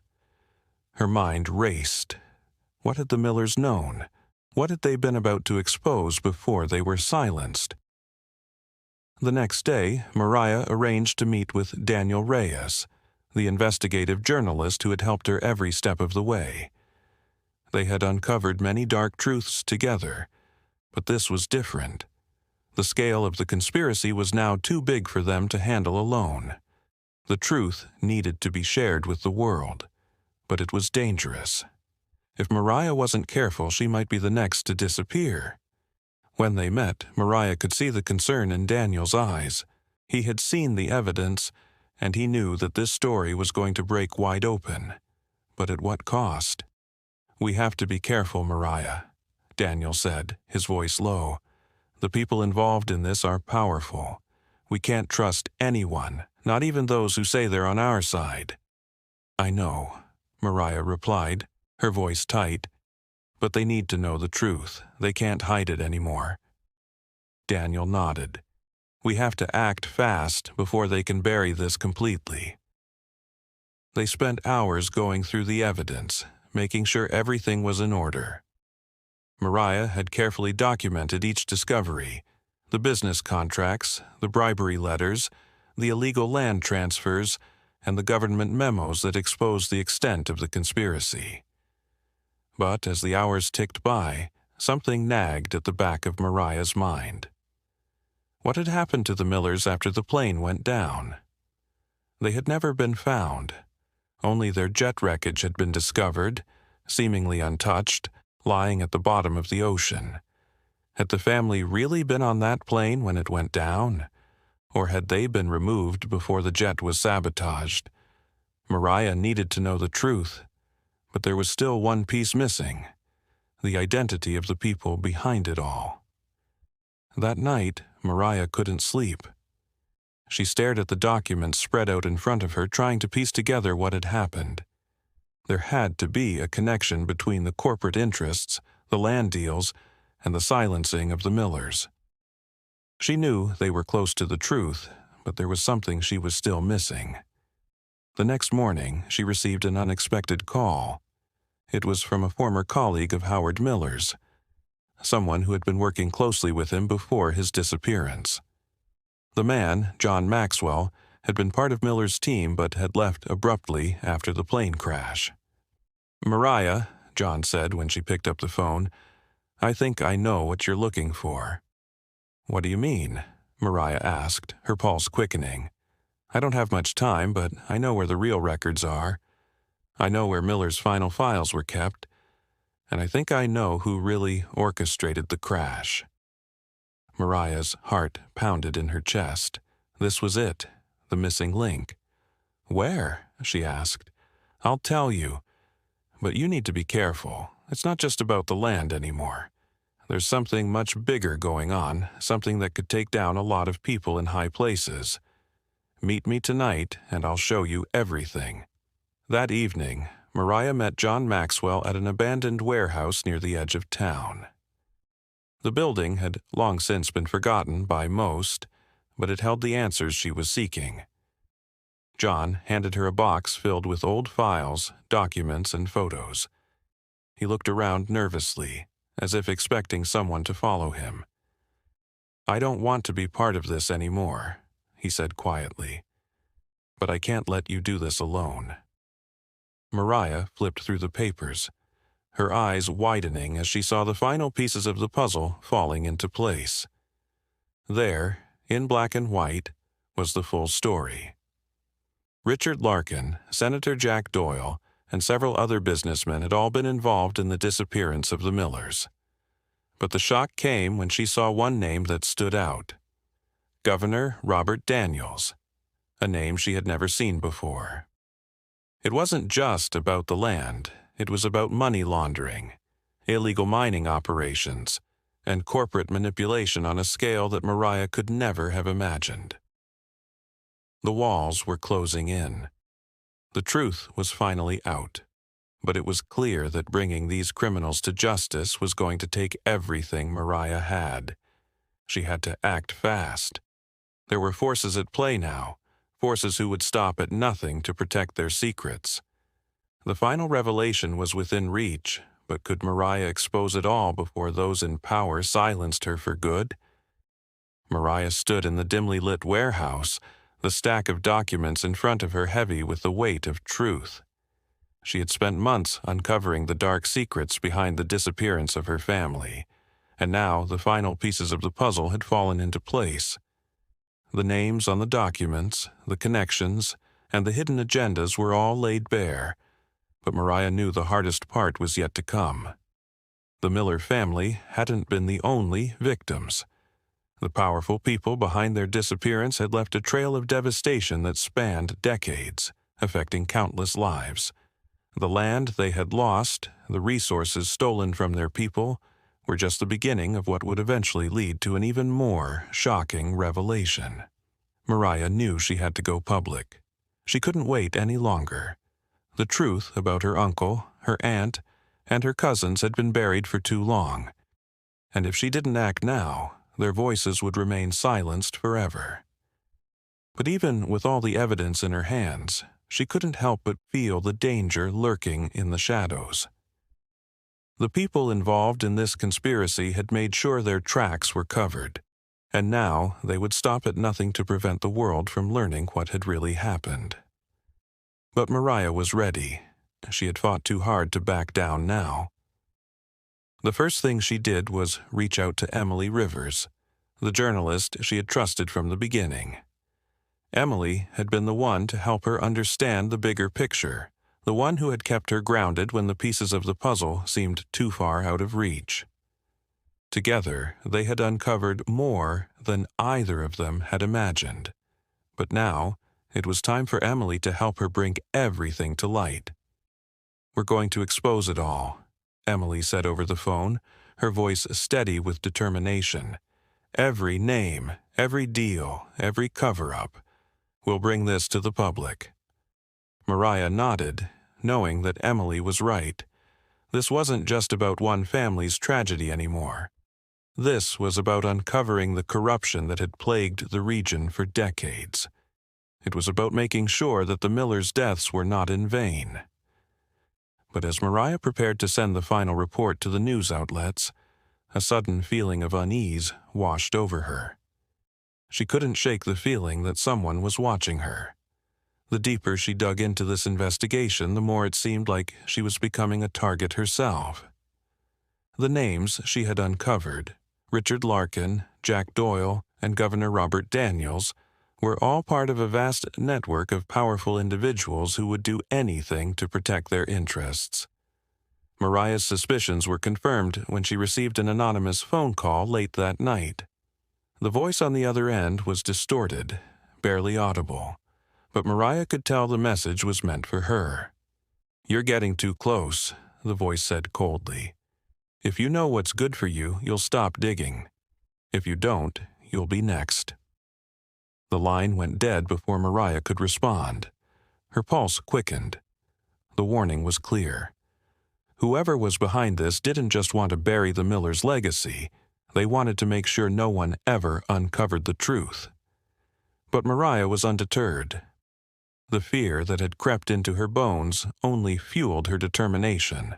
Her mind raced. What had the Millers known? What had they been about to expose before they were silenced? The next day, Mariah arranged to meet with Daniel Reyes, the investigative journalist who had helped her every step of the way. They had uncovered many dark truths together, but this was different. The scale of the conspiracy was now too big for them to handle alone. The truth needed to be shared with the world, but it was dangerous. If Mariah wasn't careful, she might be the next to disappear. When they met, Mariah could see the concern in Daniel's eyes. He had seen the evidence, and he knew that this story was going to break wide open. But at what cost? "We have to be careful, Mariah," Daniel said, his voice low. "The people involved in this are powerful. We can't trust anyone, not even those who say they're on our side." "I know," Mariah replied, her voice tight. "But they need to know the truth. They can't hide it anymore." Daniel nodded. "We have to act fast before they can bury this completely." They spent hours going through the evidence, making sure everything was in order. Mariah had carefully documented each discovery: the business contracts, the bribery letters, the illegal land transfers, and the government memos that exposed the extent of the conspiracy. But as the hours ticked by, something nagged at the back of Mariah's mind. What had happened to the Millers after the plane went down? They had never been found. Only their jet wreckage had been discovered, seemingly untouched, lying at the bottom of the ocean. Had the family really been on that plane when it went down? Or had they been removed before the jet was sabotaged? Mariah needed to know the truth, but there was still one piece missing: the identity of the people behind it all. That night, Mariah couldn't sleep. She stared at the documents spread out in front of her, trying to piece together what had happened. There had to be a connection between the corporate interests, the land deals, and the silencing of the Millers. She knew they were close to the truth, but there was something she was still missing. The next morning, she received an unexpected call. It was from a former colleague of Howard Miller's, someone who had been working closely with him before his disappearance. The man, John Maxwell, had been part of Miller's team but had left abruptly after the plane crash. "Mariah," John said when she picked up the phone, "I think I know what you're looking for." "What do you mean?" Mariah asked, her pulse quickening. "I don't have much time, but I know where the real records are. I know where Miller's final files were kept, and I think I know who really orchestrated the crash." Mariah's heart pounded in her chest. This was it, the missing link. "Where?" she asked. "I'll tell you. But you need to be careful. It's not just about the land anymore. There's something much bigger going on, something that could take down a lot of people in high places. Meet me tonight, and I'll show you everything." That evening, Mariah met John Maxwell at an abandoned warehouse near the edge of town. The building had long since been forgotten by most, but it held the answers she was seeking. John handed her a box filled with old files, documents, and photos. He looked around nervously, as if expecting someone to follow him. "I don't want to be part of this anymore," he said quietly. "But I can't let you do this alone." Mariah flipped through the papers, her eyes widening as she saw the final pieces of the puzzle falling into place. There, in black and white, was the full story. Richard Larkin, Senator Jack Doyle, and several other businessmen had all been involved in the disappearance of the Millers. But the shock came when she saw one name that stood out: Governor Robert Daniels, a name she had never seen before. It wasn't just about the land, it was about money laundering, illegal mining operations, and corporate manipulation on a scale that Mariah could never have imagined. The walls were closing in. The truth was finally out, but it was clear that bringing these criminals to justice was going to take everything Mariah had. She had to act fast. There were forces at play now, forces who would stop at nothing to protect their secrets. The final revelation was within reach, but could Mariah expose it all before those in power silenced her for good? Mariah stood in the dimly lit warehouse, the stack of documents in front of her heavy with the weight of truth. She had spent months uncovering the dark secrets behind the disappearance of her family, and now the final pieces of the puzzle had fallen into place. The names on the documents, the connections, and the hidden agendas were all laid bare, but Mariah knew the hardest part was yet to come. The Miller family hadn't been the only victims. The powerful people behind their disappearance had left a trail of devastation that spanned decades, affecting countless lives. The land they had lost, the resources stolen from their people, were just the beginning of what would eventually lead to an even more shocking revelation. Mariah knew she had to go public. She couldn't wait any longer. The truth about her uncle, her aunt, and her cousins had been buried for too long, and if she didn't act now, their voices would remain silenced forever. But even with all the evidence in her hands, she couldn't help but feel the danger lurking in the shadows. The people involved in this conspiracy had made sure their tracks were covered, and now they would stop at nothing to prevent the world from learning what had really happened. But Mariah was ready. She had fought too hard to back down now. The first thing she did was reach out to Emily Rivers, the journalist she had trusted from the beginning. Emily had been the one to help her understand the bigger picture, the one who had kept her grounded when the pieces of the puzzle seemed too far out of reach. Together, they had uncovered more than either of them had imagined. But now, it was time for Emily to help her bring everything to light. "We're going to expose it all," Emily said over the phone, her voice steady with determination. "Every name, every deal, every cover-up. We'll bring this to the public." Mariah nodded, knowing that Emily was right. This wasn't just about one family's tragedy anymore. This was about uncovering the corruption that had plagued the region for decades. It was about making sure that the Millers' deaths were not in vain. But as Mariah prepared to send the final report to the news outlets, a sudden feeling of unease washed over her. She couldn't shake the feeling that someone was watching her. The deeper she dug into this investigation, the more it seemed like she was becoming a target herself. The names she had uncovered, Richard Larkin, Jack Doyle, and Governor Robert Daniels, were all part of a vast network of powerful individuals who would do anything to protect their interests. Mariah's suspicions were confirmed when she received an anonymous phone call late that night. The voice on the other end was distorted, barely audible, but Mariah could tell the message was meant for her. "You're getting too close," the voice said coldly. "If you know what's good for you, you'll stop digging. If you don't, you'll be next." The line went dead before Mariah could respond. Her pulse quickened. The warning was clear. Whoever was behind this didn't just want to bury the Millers' legacy. They wanted to make sure no one ever uncovered the truth. But Mariah was undeterred. The fear that had crept into her bones only fueled her determination.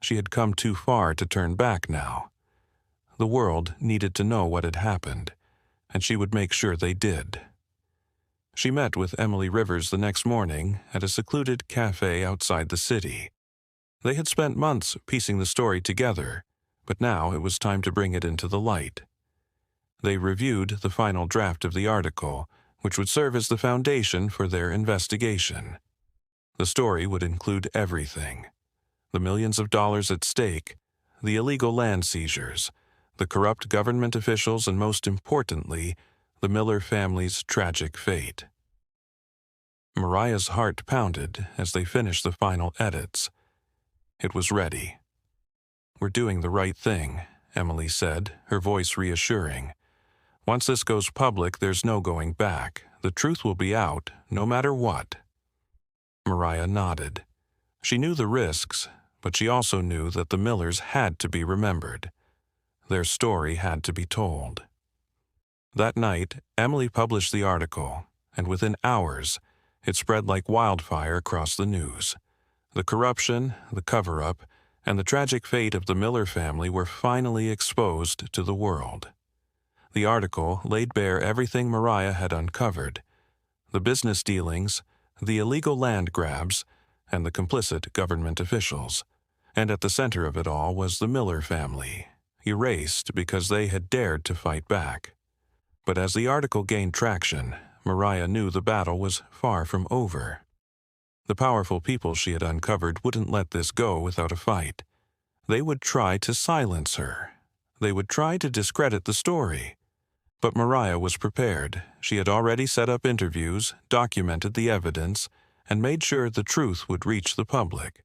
She had come too far to turn back now. The world needed to know what had happened, and she would make sure they did. She met with Emily Rivers the next morning at a secluded cafe outside the city. They had spent months piecing the story together, but now it was time to bring it into the light. They reviewed the final draft of the article, which would serve as the foundation for their investigation. The story would include everything: the millions of dollars at stake, the illegal land seizures, the corrupt government officials, and most importantly, the Miller family's tragic fate. Mariah's heart pounded as they finished the final edits. It was ready. "We're doing the right thing," Emily said, her voice reassuring. "Once this goes public, there's no going back. The truth will be out, no matter what." Mariah nodded. She knew the risks, but she also knew that the Millers had to be remembered. Their story had to be told. That night, Emily published the article, and within hours, it spread like wildfire across the news. The corruption, the cover-up, and the tragic fate of the Miller family were finally exposed to the world. The article laid bare everything Mariah had uncovered: the business dealings, the illegal land grabs, and the complicit government officials. And at the center of it all was the Miller family, erased because they had dared to fight back. But as the article gained traction, Mariah knew the battle was far from over. The powerful people she had uncovered wouldn't let this go without a fight. They would try to silence her. They would try to discredit the story. But Mariah was prepared. She had already set up interviews, documented the evidence, and made sure the truth would reach the public.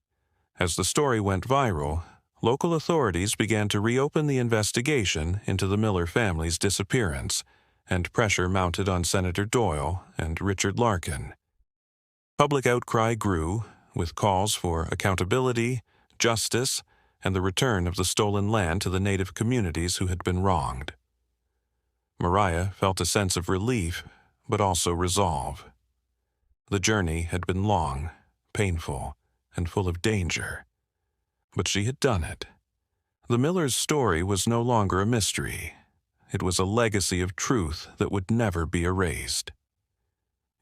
As the story went viral, local authorities began to reopen the investigation into the Miller family's disappearance, and pressure mounted on Senator Doyle and Richard Larkin. Public outcry grew, with calls for accountability, justice, and the return of the stolen land to the Native communities who had been wronged. Mariah felt a sense of relief, but also resolve. The journey had been long, painful, and full of danger. But she had done it. The Millers' story was no longer a mystery. It was a legacy of truth that would never be erased.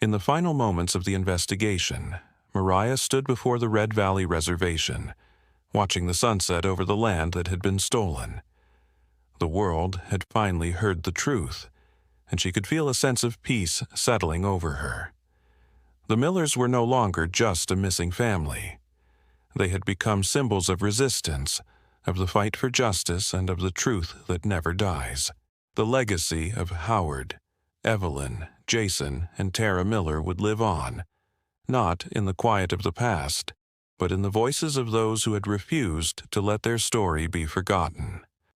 In the final moments of the investigation, Mariah stood before the Red Valley Reservation, watching the sunset over the land that had been stolen. The world had finally heard the truth, and she could feel a sense of peace settling over her. The Millers were no longer just a missing family. They had become symbols of resistance, of the fight for justice, and of the truth that never dies. The legacy of Howard, Evelyn, Jason, and Tara Miller would live on, not in the quiet of the past, but in the voices of those who had refused to let their story be forgotten.